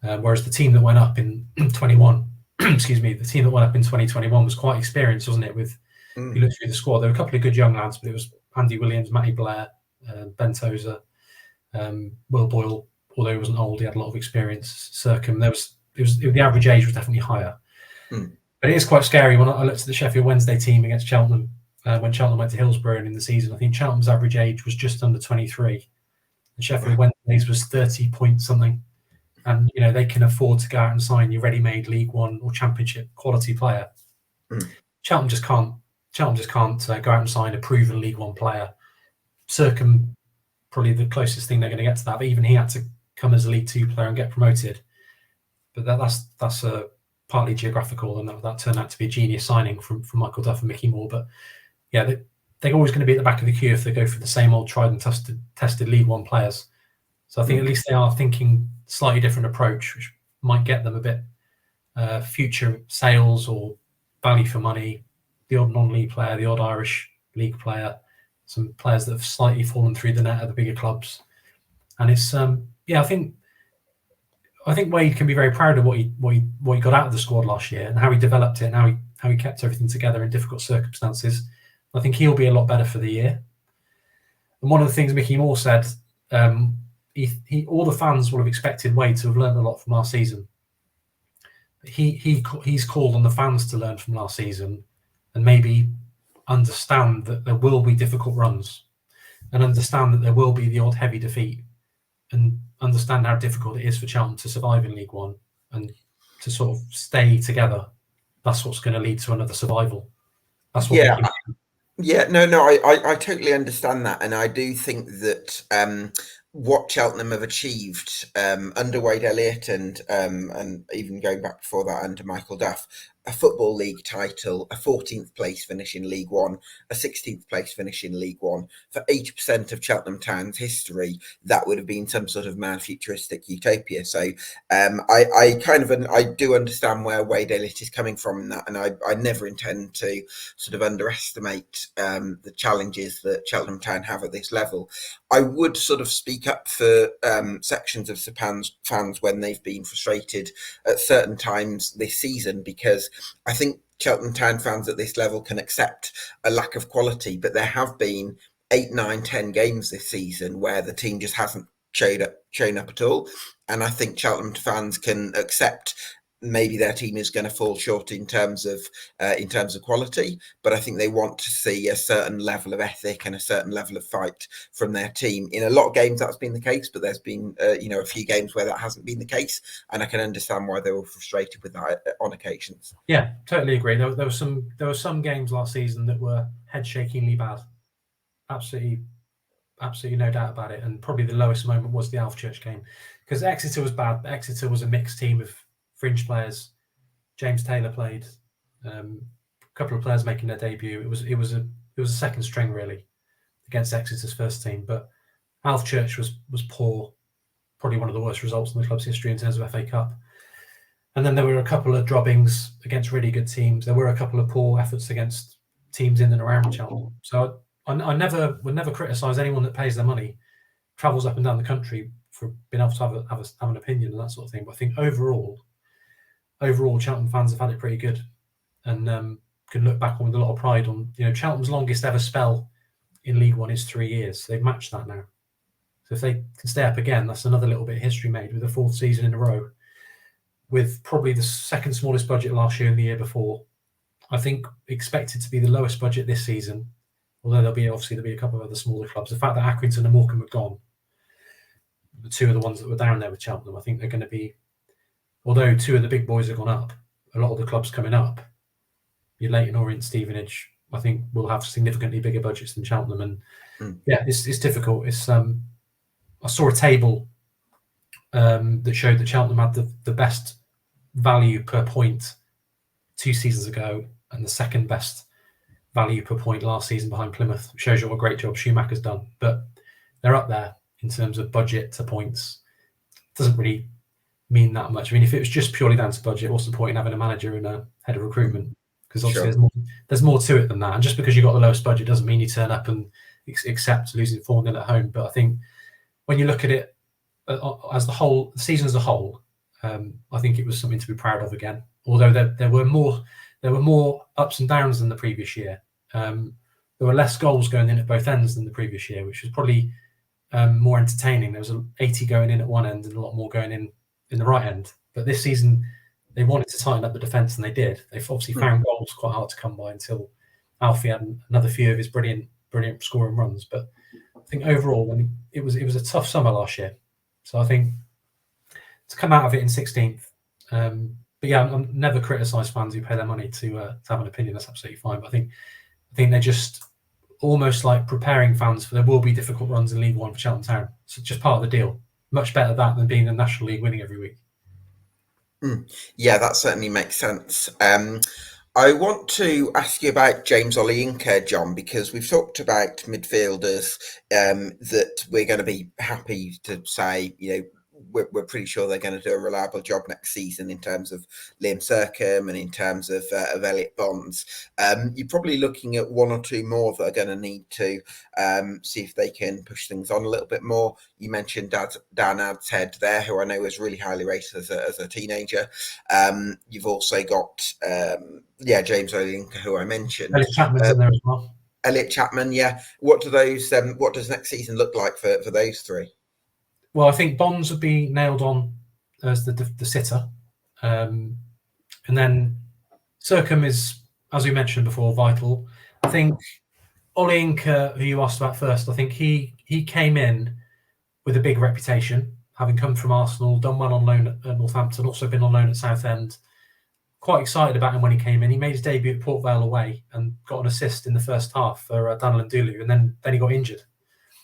Speaker 2: Whereas the team that went up in 21, excuse me, the team that went up in 2021 was quite experienced, wasn't it? If you look through the squad, there were a couple of good young lads, but it was Andy Williams, Matty Blair, Ben Tozer, Will Boyle, although he wasn't old, he had a lot of experience. Circum, the average age was definitely higher. But it is quite scary when I looked at the Sheffield Wednesday team against Cheltenham, when Cheltenham went to Hillsborough in the season. I think Cheltenham's average age was just under 23. And Sheffield Wednesday's was 30 point something. And they can afford to go out and sign your ready-made League One or Championship quality player. Cheltenham just can't go out and sign a proven League One player. Circum probably the closest thing they're going to get to that. But even he had to come as a League Two player and get promoted. But that's partly geographical, and that turned out to be a genius signing from Michael Duff and Mickey Moore. But yeah, they're always going to be at the back of the queue if they go for the same old tried and tested League One players. So I think at least they are thinking slightly different approach, which might get them a bit future sales or value for money, the odd non-league player, the odd Irish league player, some players that have slightly fallen through the net at the bigger clubs. And it's I think Wade can be very proud of what he got out of the squad last year and how he developed it and how he kept everything together in difficult circumstances. I think he'll be a lot better for the year. And one of the things Mickey Moore said, all the fans will have expected Wade to have learned a lot from last season. He's called on the fans to learn from last season and maybe understand that there will be difficult runs and understand that there will be the odd heavy defeat and understand how difficult it is for Cheltenham to survive in League One and to sort of stay together. That's what's going to lead to another survival. That's what
Speaker 1: I totally understand that, and I do think that what Cheltenham have achieved under Wade Elliott and even going back before that under Michael Duff, a Football League title, a 14th place finish in League One, a 16th place finish in League One. For 80% of Cheltenham Town's history, that would have been some sort of mad futuristic utopia. So I do understand where Wade Elliott is coming from in that, and I never intend to sort of underestimate the challenges that Cheltenham Town have at this level. I would sort of speak up for sections of fans when they've been frustrated at certain times this season, because I think Cheltenham Town fans at this level can accept a lack of quality, but there have been 8, 9, 10 games this season where the team just hasn't shown up at all. And I think Cheltenham fans can accept maybe their team is going to fall short in terms of quality, but I think they want to see a certain level of ethic and a certain level of fight from their team. In a lot of games that's been the case, but there's been a few games where that hasn't been the case, and I can understand why they were frustrated with that on occasions.
Speaker 2: Yeah, totally agree. There were some games last season that were head-shakingly bad. Absolutely no doubt about it. And probably the lowest moment was the Alfchurch game, because Exeter was bad, but Exeter was a mixed team of fringe players. James Taylor played, a couple of players making their debut. It was a second string really against Exeter's first team, but Alfchurch was poor, probably one of the worst results in the club's history in terms of FA Cup. And then there were a couple of droppings against really good teams. There were a couple of poor efforts against teams in and around Cheltenham. So I would never criticise anyone that pays their money, travels up and down the country for being able to have an opinion and that sort of thing. But I think overall, Cheltenham fans have had it pretty good, and can look back on with a lot of pride on, Cheltenham's longest ever spell in League One is 3 years. So they've matched that now. So if they can stay up again, that's another little bit of history made with a fourth season in a row, with probably the second smallest budget last year and the year before. I think expected to be the lowest budget this season, although there'll be a couple of other smaller clubs. The fact that Accrington and Morecambe have gone, the two of the ones that were down there with Cheltenham, I think they're going to be, although two of the big boys have gone up, a lot of the clubs coming up, your Leyton Orient, Stevenage, I think will have significantly bigger budgets than Cheltenham. And yeah, it's difficult. It's I saw a table that showed that Cheltenham had the best value per point 2 seasons ago and the second best value per point last season behind Plymouth. Shows you what a great job Schumacher's done. But they're up there in terms of budget to points. Doesn't really mean that much. I mean, if it was just purely down to budget, what's the point in having a manager and a head of recruitment? Because obviously there's more to it than that. And just because you've got the lowest budget doesn't mean you turn up and accept losing 4-0 at home. But I think when you look at it as the season as a whole, I think it was something to be proud of again. Although there were more ups and downs than the previous year. There were less goals going in at both ends than the previous year, which was probably more entertaining. There was 80 going in at one end and a lot more going in the right end. But this season, they wanted to tighten up the defence, and they did. They've obviously found goals quite hard to come by until Alfie had another few of his brilliant scoring runs. But I think overall, it was a tough summer last year. So I think to come out of it in 16th, but yeah, I'm never criticise fans who pay their money to have an opinion. That's absolutely fine. But I think they're just almost like preparing fans for there will be difficult runs in League One for Cheltenham Town. So just part of the deal. Much better that than being in the National League winning every week.
Speaker 1: Yeah, that certainly makes sense. I want to ask you about James Olayinka, John, because we've talked about midfielders that we're going to be happy to say, we're pretty sure they're going to do a reliable job next season in terms of Liam Sercombe and in terms of Elliot Bonds. You're probably looking at one or two more that are going to need to see if they can push things on a little bit more. You mentioned Dan Adshead there, who I know was really highly rated as a teenager. You've also got James Olayinka, who I mentioned.
Speaker 2: Elliot Chapman's in there as well.
Speaker 1: Elliot Chapman, yeah. What does next season look like for those three?
Speaker 2: Well, I think Bonds would be nailed on as the sitter. And then Sercombe is, as we mentioned before, vital. I think Olayinka, who you asked about first, I think he came in with a big reputation, having come from Arsenal, done well on loan at Northampton, also been on loan at Southend. Quite excited about him when he came in. He made his debut at Port Vale away and got an assist in the first half for Daniel Ndulu, and then he got injured.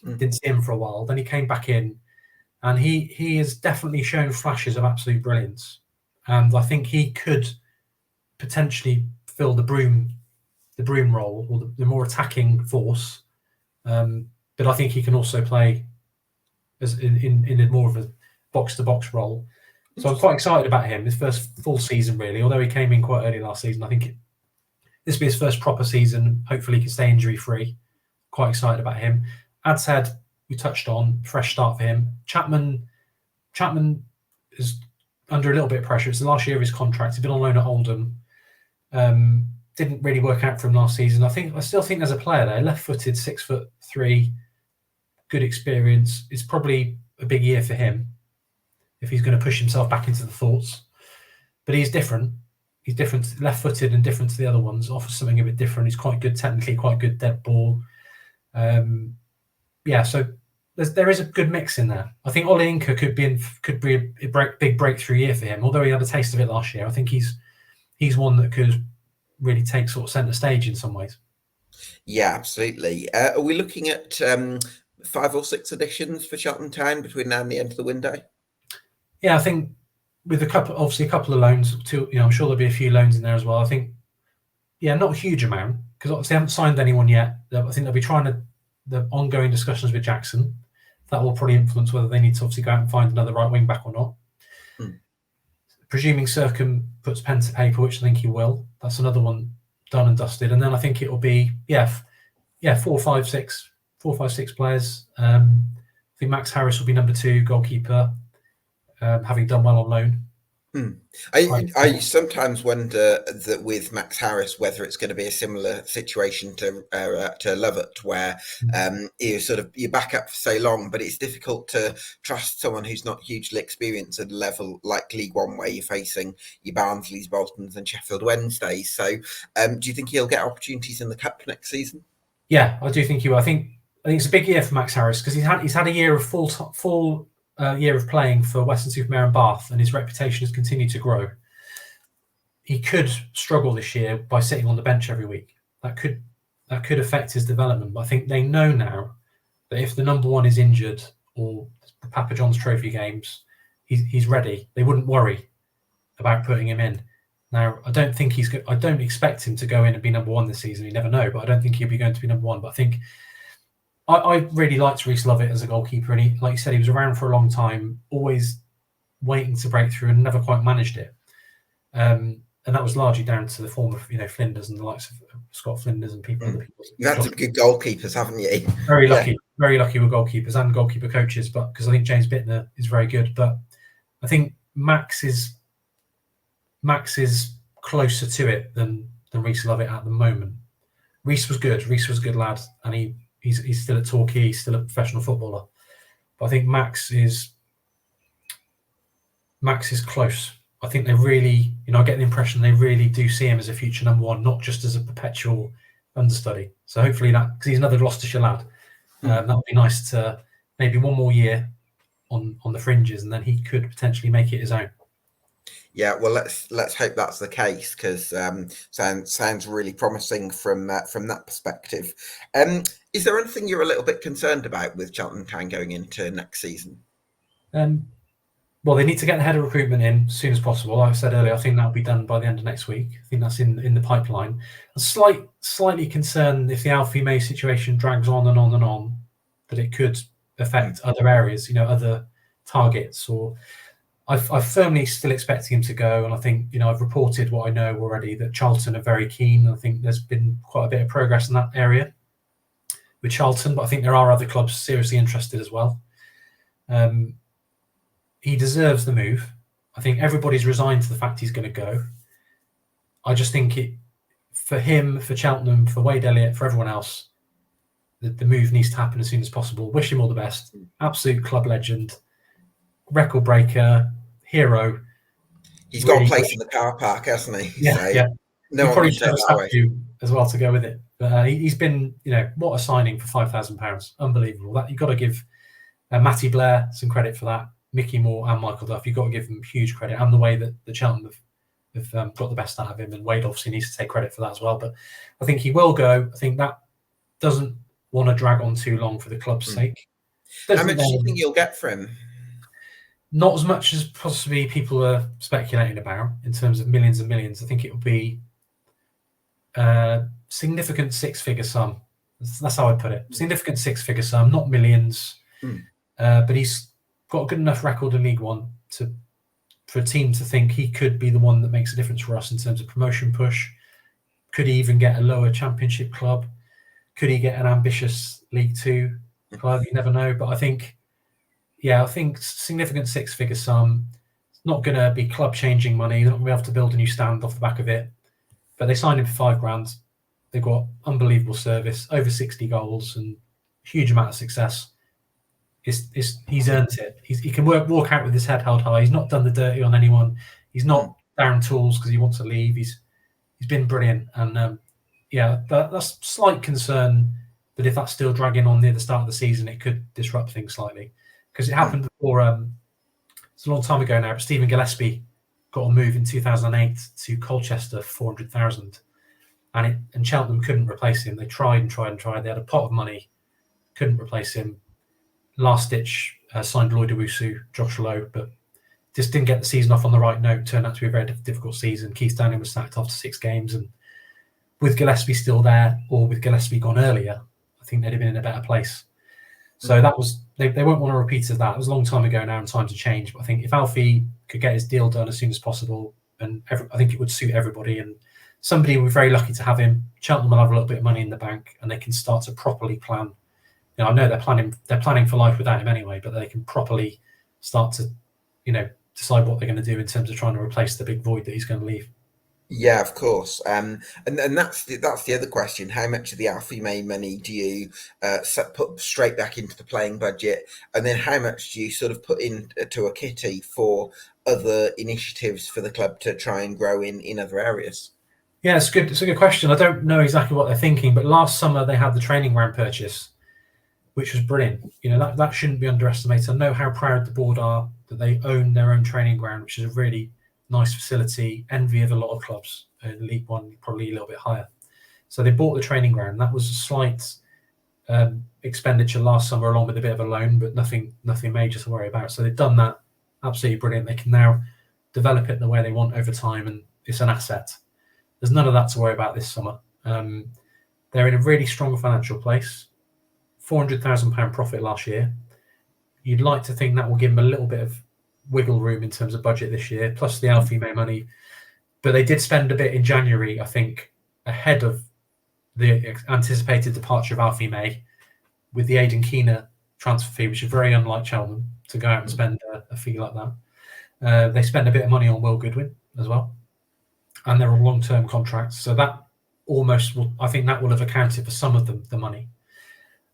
Speaker 2: Didn't see him for a while. Then he came back in. And he has definitely shown flashes of absolute brilliance. And I think he could potentially fill the broom role, or the more attacking force. But I think he can also play as in a more of a box-to-box role. So I'm quite excited about him. His first full season, really. Although he came in quite early last season, I think this will be his first proper season. Hopefully he can stay injury-free. Quite excited about him. Adshead, we touched on, fresh start for him. Chapman is under a little bit of pressure. It's the last year of his contract. He's been on loan at Oldham. Didn't really work out for him last season. I still think there's a player there, left-footed, 6'3", good experience. Is probably a big year for him if he's going to push himself back into the thoughts. But he's different. He's different, left-footed and different to the other ones. Offers something a bit different. He's quite good technically, quite good dead ball. So there is a good mix in there. I think Ollie Inca could be a big breakthrough year for him. Although he had a taste of it last year, I think he's one that could really take sort of centre stage in some ways.
Speaker 1: Yeah, absolutely. Are we looking at 5 or 6 additions for Cheltenham Town between now and the end of the window?
Speaker 2: Yeah, I think with a couple of loans. I'm sure there'll be a few loans in there as well. I think, not a huge amount because obviously they haven't signed anyone yet. I think they'll be trying the ongoing discussions with Jackson. That will probably influence whether they need to obviously go out and find another right wing back or not. Presuming Sercombe puts pen to paper, which I think he will. That's another one done and dusted. And then I think it will be 4, 5, 6 players. I think Max Harris will be number 2 goalkeeper, having done well on loan.
Speaker 1: I sometimes wonder that with Max Harris whether it's going to be a similar situation to Lovett, where you back up for so long, but it's difficult to trust someone who's not hugely experienced at a level like League One, where you're facing your Barnsleys, Boltons, and Sheffield Wednesdays. So, do you think he'll get opportunities in the Cup next season?
Speaker 2: Yeah, I do think he will. I think it's a big year for Max Harris because he's had a year of full year of playing for Weston-super-Mare and Bath, and his reputation has continued to grow. He could struggle this year by sitting on the bench every week. That could affect his development. But I think they know now that if the number 1 is injured or the Papa John's Trophy games, he's ready. They wouldn't worry about putting him in. Now, I don't expect him to go in and be number 1 this season. You never know, but I don't think he'll be going to be number 1. But I think I really liked Reece Lovett as a goalkeeper, and he, like you said, he was around for a long time, always waiting to break through and never quite managed it. And that was largely down to the form of Flinders and the likes of Scott Flinders and other people.
Speaker 1: You've had some good goalkeepers, haven't you?
Speaker 2: Very lucky with goalkeepers and goalkeeper coaches, but because I think James Bittner is very good. But I think Max is closer to it than Reece Lovett at the moment. Reece was good. Reece was a good lad, and he's still at Torquay. He's still a professional footballer. But I think Max is close. I think they really, I get the impression they really do see him as a future number 1, not just as a perpetual understudy. So hopefully because he's another Gloucestershire lad, that would be nice to maybe one more year on the fringes, and then he could potentially make it his own.
Speaker 1: Yeah, well, let's hope that's the case, because sounds really promising from that perspective. Is there anything you're a little bit concerned about with Cheltenham Town going into next season?
Speaker 2: Well, they need to get the head of recruitment in as soon as possible. Like I said earlier, I think that'll be done by the end of next week. I think that's in the pipeline. I'm slightly concerned if the Alfie May situation drags on and on and on, that it could affect other areas, other targets. Or I firmly still expecting him to go, and I think I've reported what I know already, that Charlton are very keen. I think there's been quite a bit of progress in that area with Charlton, but I think there are other clubs seriously interested as well. He deserves the move. I think everybody's resigned to the fact he's going to go. I just think for him, for Cheltenham, for Wade Elliott, for everyone else, the move needs to happen as soon as possible. Wish him all the best. Absolute club legend, record breaker, hero.
Speaker 1: He's got a place in the car park, hasn't he?
Speaker 2: Yeah.
Speaker 1: No one
Speaker 2: probably
Speaker 1: can take that away.
Speaker 2: As well to go with it. But he's been, what a signing for £5,000. Unbelievable. That you've got to give Matty Blair some credit for that. Mickey Moore and Michael Duff, you've got to give them huge credit, and the way that the Cheltenham have got the best out of him, and Wade obviously needs to take credit for that as well. But I think he will go. I think that doesn't want to drag on too long for the club's sake.
Speaker 1: How much do you think you'll get for him?
Speaker 2: Not as much as possibly people are speculating about in terms of millions and millions. I think it will be a significant 6-figure sum. That's how I put it. Significant 6-figure sum, not millions. But he's got a good enough record in League One for a team to think he could be the one that makes a difference for us in terms of promotion push. Could he even get a lower Championship club? Could he get an ambitious League Two club? You never know. But I think significant 6-figure sum. It's not going to be club-changing money. They're not going to be able to build a new stand off the back of it. But they signed him for £5,000. They've got unbelievable service, over 60 goals, and huge amount of success. he's earned it. He can walk out with his head held high. He's not done the dirty on anyone. He's not down tools because he wants to leave. He's been brilliant, and that's slight concern that if that's still dragging on near the start of the season, it could disrupt things slightly, because it happened before. It's a long time ago now, but Stephen Gillespie got a move in 2008 to Colchester for 400,000, and Cheltenham couldn't replace him. They tried and tried and tried. They had a pot of money, couldn't replace him. Last ditch signed Lloyd Owusu, Josh Lowe, but just didn't get the season off on the right note. Turned out to be a very difficult season. Keith Stanley was sacked after 6 games, and with Gillespie still there, or with Gillespie gone earlier, I think they'd have been in a better place. So that was they won't want to repeat of that. It was a long time ago now, and time to change. But I think if Alfie could get his deal done as soon as possible, and I think it would suit everybody. And somebody we're very lucky to have him. Cheltenham will have a little bit of money in the bank, and they can start to properly plan. I know they're planning for life without him anyway, but they can properly start to, decide what they're going to do in terms of trying to replace the big void that he's going to leave.
Speaker 1: Yeah, of course. And that's the other question. How much of the Alfie May money do you put straight back into the playing budget, and then how much do you sort of put into a kitty for other initiatives for the club to try and grow in other areas?
Speaker 2: Yeah, it's good. It's a good question. I don't know exactly what they're thinking, but last summer they had the training ground purchase, which was brilliant. That shouldn't be underestimated. I know how proud the board are that they own their own training ground, which is a really nice facility, envy of a lot of clubs in League One, probably a little bit higher. So they bought the training ground. That was a slight expenditure last summer, along with a bit of a loan, but nothing major to worry about. So they've done that. Absolutely brilliant. They can now develop it the way they want over time, and it's an asset. There's none of that to worry about this summer. They're in a really strong financial place. £400,000 profit last year. You'd like to think that will give them a little bit of wiggle room in terms of budget this year, plus the Alfie May money. But they did spend a bit in January, I think, ahead of the anticipated departure of Alfie May, with the Aidan Keener transfer fee, which is very unlike Cheltenham to go out and spend a fee like that. They spend a bit of money on Will Goodwin as well, and they're on long-term contracts. So that I think that will have accounted for some of the money.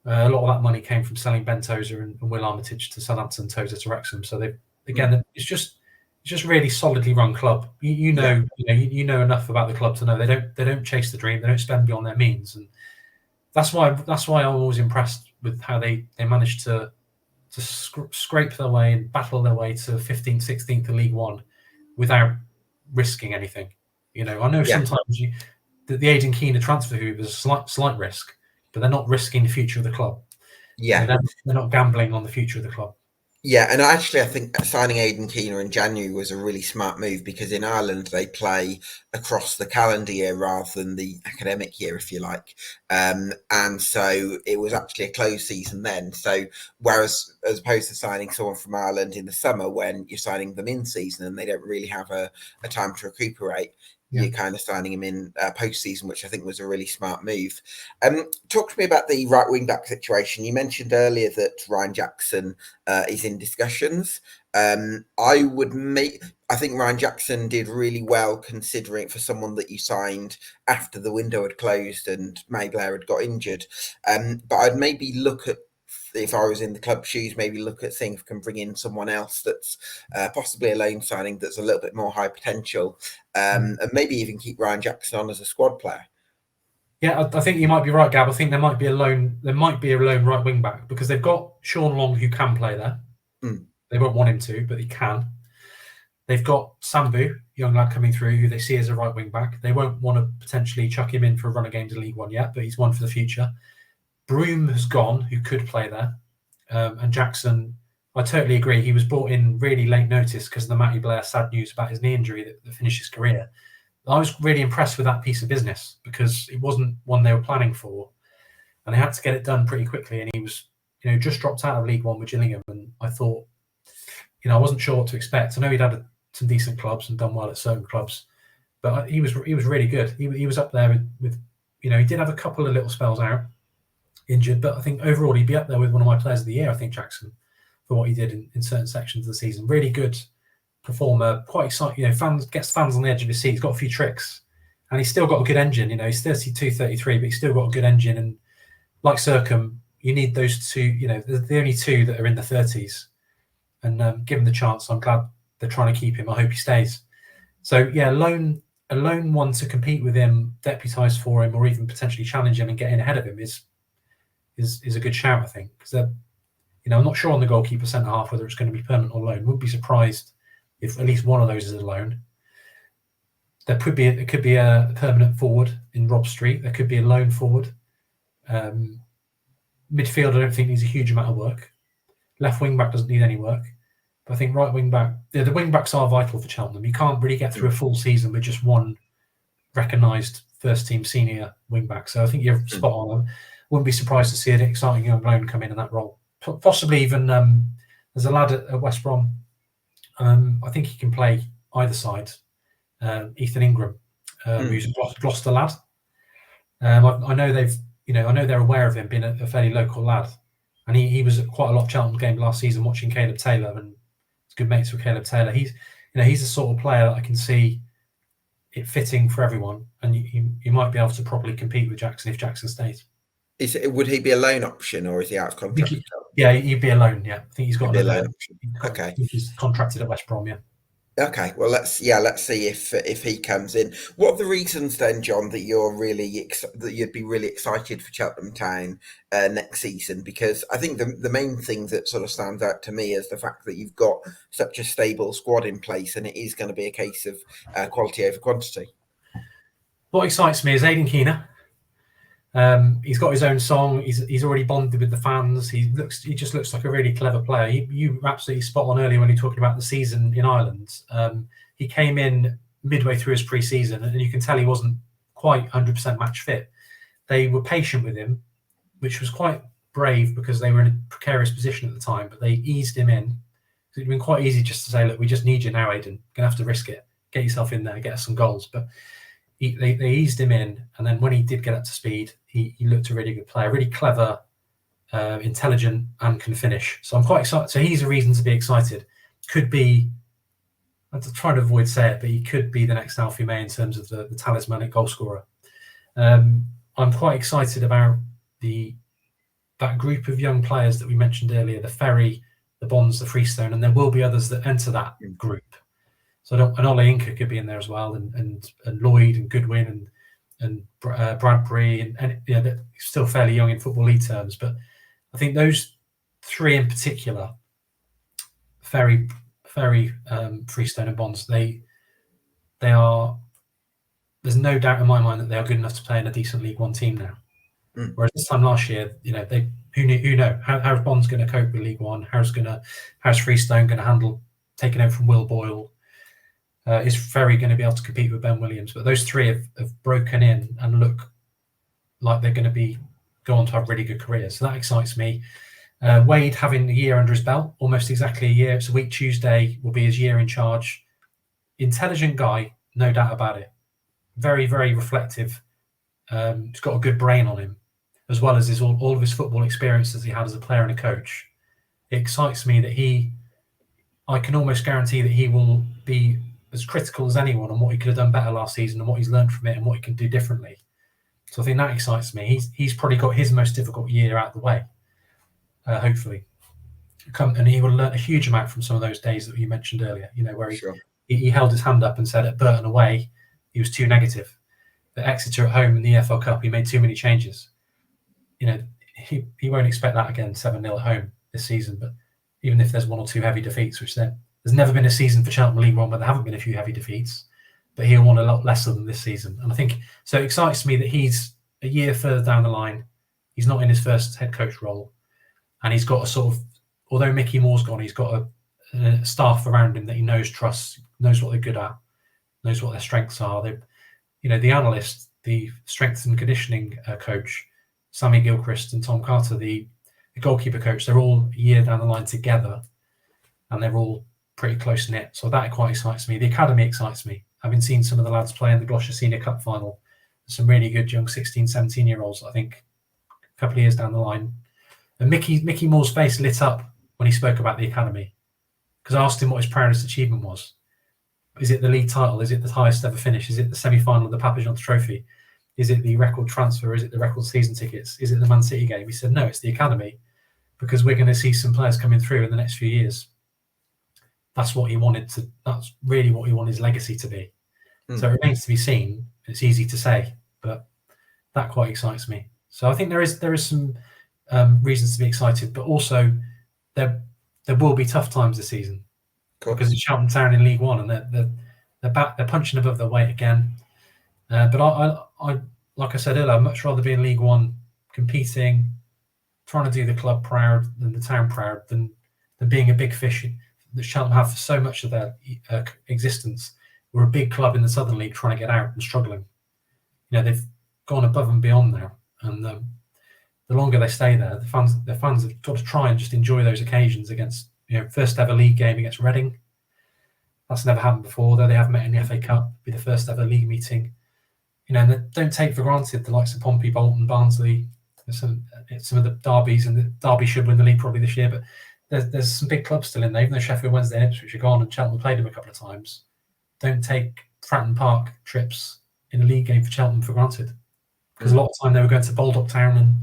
Speaker 2: A lot of that money came from selling Ben Tozer and Will Armitage to Southampton, Tozer to Wrexham. So it's just really solidly run club. You know enough about the club to know they don't chase the dream. They don't spend beyond their means, and that's why I'm always impressed with how they managed to scrape their way and battle their way to 15th, 16th in League One without risking anything. I know sometimes the Aidan Keener transfer fee was a slight risk, but they're not risking the future of the club.
Speaker 1: Yeah,
Speaker 2: they're not gambling on the future of the club.
Speaker 1: Yeah, and I think signing Aidan Keener in January was a really smart move, because in Ireland they play across the calendar year rather than the academic year, if you like. And so it was actually a closed season then. So whereas as opposed to signing someone from Ireland in the summer when you're signing them in season and they don't really have a time to recuperate, you're kind of signing him in post-season, which I think was a really smart move. Talk to me about the right wing-back situation. You mentioned earlier that Ryan Jackson is in discussions. I think Ryan Jackson did really well, considering for someone that you signed after the window had closed and May Blair had got injured. But I'd maybe look at, if I was in the club shoes, maybe look at seeing if we can bring in someone else that's possibly a loan signing that's a little bit more high potential, and maybe even keep Ryan Jackson on as a squad player.
Speaker 2: Yeah, I think you might be right, Gab. I think there might be a lone right wing back, because they've got Sean Long, who can play there. They won't want him to, but he can. They've got Sambu, young lad coming through, who they see as a right wing back. They won't want to potentially chuck him in for a run of games in League One yet, but he's one for the future. Broome has gone, who could play there. And Jackson, I totally agree. He was brought in really late notice because of the Matty Blair sad news about his knee injury that finished his career. I was really impressed with that piece of business, because it wasn't one they were planning for, and they had to get it done pretty quickly. And he was, just dropped out of League One with Gillingham, and I thought, I wasn't sure what to expect. I know he'd had some decent clubs and done well at certain clubs, but he was really good. He was up there with he did have a couple of little spells out injured, but I think overall he'd be up there with one of my players of the year. I think Jackson, for what he did in certain sections of the season, really good performer, quite exciting. Gets fans on the edge of his seat. He's got a few tricks, and he's still got a good engine. He's 32, 33, but he's still got a good engine. And like Sercombe, you need those two. You know, the only two that are in the 30s, and given the chance, I'm glad they're trying to keep him. I hope he stays. So yeah, a lone one to compete with him, deputise for him, or even potentially challenge him and get in ahead of him is a good shout, I think, because I'm not sure on the goalkeeper centre half whether it's going to be permanent or loan. Wouldn't be surprised if at least one of those is a loan. There could be a permanent forward in Rob Street. There could be a loan forward. Midfield, I don't think needs a huge amount of work. Left wing back doesn't need any work. But I think right wing back, the wing backs are vital for Cheltenham. You can't really get through a full season with just one recognised first team senior wing back. So I think you're spot on. I wouldn't be surprised to see an exciting young loan come in that role. Possibly even there's a lad at West Brom. I think he can play either side. Ethan Ingram, who's a Gloucester lad. I know they're aware of him being a fairly local lad, and he was at quite a lot of Cheltenham game last season watching Caleb Taylor, and he's good mates with Caleb Taylor. He's the sort of player that I can see it fitting for everyone, and you might be able to properly compete with Jackson if Jackson stays.
Speaker 1: Would he be a loan option, or is he out of contract?
Speaker 2: He'd be a loan. Yeah, I think he's got
Speaker 1: a loan option.
Speaker 2: Okay, he's contracted at West Brom. Yeah.
Speaker 1: Okay, well let's see if he comes in. What are the reasons then, John, that you'd be really excited for Cheltenham Town next season? Because I think the main thing that sort of stands out to me is the fact that you've got such a stable squad in place, and it is going to be a case of quality over quantity. What
Speaker 2: excites me is Aidan Keener. He's got his own song. He's already bonded with the fans. He just looks like a really clever player. You were absolutely spot on earlier when you were talking about the season in Ireland. He came in midway through his pre-season, and you can tell he wasn't quite 100% match fit. They were patient with him, which was quite brave because they were in a precarious position at the time. But they eased him in. It'd been quite easy just to say, "Look, we just need you now, Aidan. You're gonna have to risk it. Get yourself in there, get us some goals." But they eased him in, and then when he did get up to speed, he looked a really good player, really clever, intelligent, and can finish. So I'm quite excited. So he's a reason to be excited. Could be, I'm trying to avoid saying it, but he could be the next Alfie May in terms of the talismanic goal scorer. I'm quite excited about that group of young players that we mentioned earlier, the Ferry, the Bonds, the Freestone, and there will be others that enter that group. So and Ole Inca could be in there as well, and Lloyd and Goodwin and Bradbury, and they're still fairly young in Football League terms. But I think those three in particular, Ferry, Freestone, and Bonds, they are. There's no doubt in my mind that they are good enough to play in a decent League One team now. Whereas this time last year, who knew how's Bonds going to cope with League One? How's Freestone going to handle taking over from Will Boyle? Is Ferry going to be able to compete with Ben Williams? But those three have broken in and look like they're going to go on to have really good careers. So that excites me. Wade having a year under his belt, almost exactly a year. It's a week Tuesday will be his year in charge. Intelligent guy, no doubt about it. Very, very reflective. He's got a good brain on him, as well as all of his football experiences he had as a player and a coach. It excites me that I can almost guarantee that he will be as critical as anyone on what he could have done better last season and what he's learned from it and what he can do differently. So I think that excites me. He's probably got his most difficult year out of the way, hopefully. And he will learn a huge amount from some of those days that you mentioned earlier, where he held his hand up and said at Burton away, he was too negative. At Exeter at home in the EFL Cup, he made too many changes. He won't expect that again, 7-0 at home this season. But even if there's one or two heavy defeats, which there's never been a season for Cheltenham League One where there haven't been a few heavy defeats, but he'll want a lot lesser than this season. And I think so. It excites me that he's a year further down the line. He's not in his first head coach role, and he's got a sort of, although Mickey Moore's gone, he's got a staff around him that he trusts, knows what they're good at, knows what their strengths are. The analyst, the strength and conditioning coach, Sammy Gilchrist, and Tom Carter, the goalkeeper coach, they're all a year down the line together, and they're all pretty close knit. So that quite excites me. The academy excites me. Having seen some of the lads play in the Gloucestershire Senior Cup final, some really good young 16, 17-year-olds, I think, a couple of years down the line. And Mickey Moore's face lit up when he spoke about the academy, because I asked him what his proudest achievement was. Is it the league title? Is it the highest ever finish? Is it the semi-final of the Papillon Trophy? Is it the record transfer? Is it the record season tickets? Is it the Man City game? He said, no, it's the academy, because we're going to see some players coming through in the next few years. That's what he wanted to. That's really what he wanted his legacy to be. So it remains to be seen. It's easy to say, but that quite excites me. So I think there is some reasons to be excited, but also there will be tough times this season because it's Cheltenham Town in League One, and they're punching above their weight again. But I like I said earlier, I'd much rather be in League One, competing, trying to do the club proud and the town proud than being a big fish that Cheltenham have for so much of their existence. We're a big club in the Southern League trying to get out and struggling. They've gone above and beyond now, and the longer they stay there, the fans have got to try and just enjoy those occasions against, first ever league game against Reading. That's never happened before, though they have met in the FA Cup, be the first ever league meeting. And they don't take for granted the likes of Pompey, Bolton, Barnsley, some of the derbies, and the Derby should win the league probably this year, but there's some big clubs still in there, even though Sheffield Wednesday and Ipswich are gone and Cheltenham played them a couple of times. Don't take Fratton Park trips in a league game for Cheltenham for granted, because a lot of time they were going to Baldock Town and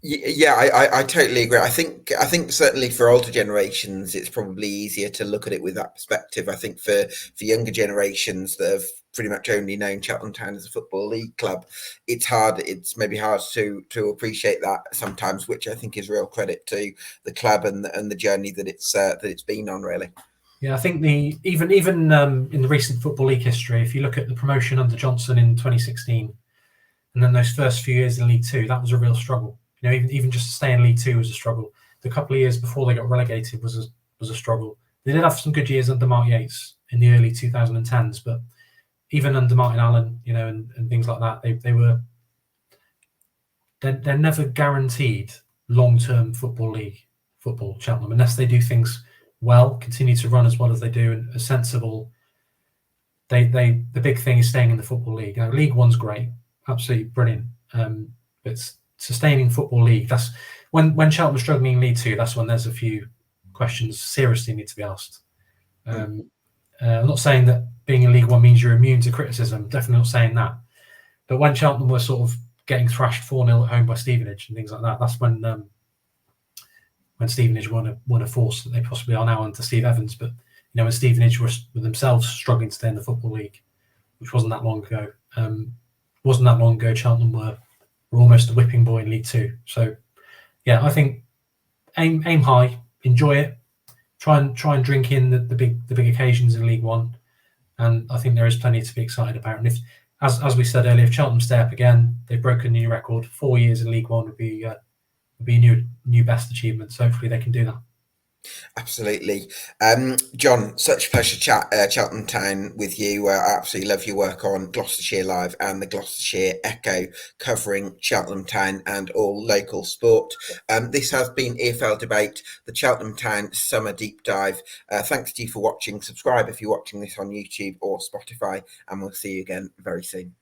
Speaker 1: I totally agree. I think certainly for older generations, it's probably easier to look at it with that perspective. I think for younger generations that have pretty much only known Cheltenham Town as a football league club, it's hard. It's maybe hard to appreciate that sometimes, which I think is real credit to the club and the journey that it's been on, really.
Speaker 2: Yeah, I think even in the recent Football League history, if you look at the promotion under Johnson in 2016, and then those first few years in League Two, that was a real struggle. Even just to stay in League Two was a struggle. The couple of years before they got relegated was a struggle. They did have some good years under Mark Yates in the early 2010s, but even under Martin Allen, and things like that, they're never guaranteed long-term football league football, Cheltenham, unless they do things well, continue to run as well as they do, and are sensible. The big thing is staying in the football league. League One's great, absolutely brilliant, but sustaining football league, that's when Cheltenham are struggling in League Two. That's when there's a few questions seriously need to be asked. I'm not saying that being in League One means you're immune to criticism. Definitely not saying that. But when Cheltenham were sort of getting thrashed 4-0 at home by Stevenage and things like that, that's when Stevenage won a force that they possibly are now under Steve Evans. But when Stevenage were themselves struggling to stay in the football league, which wasn't that long ago. Cheltenham were almost a whipping boy in League Two. So yeah, I think aim high, enjoy it, try and drink in the big occasions in League One, and I think there is plenty to be excited about. And if, as we said earlier, if Cheltenham stay up again, they've broken a new record. 4 years in League One would be a new best achievement. So hopefully they can do that.
Speaker 1: Absolutely. Jon, such a pleasure Cheltenham Town with you. I absolutely love your work on Gloucestershire Live and the Gloucestershire Echo, covering Cheltenham Town and all local sport. This has been EFL Debate, the Cheltenham Town Summer Deep Dive. Thanks to you for watching. Subscribe if you're watching this on YouTube or Spotify, and we'll see you again very soon.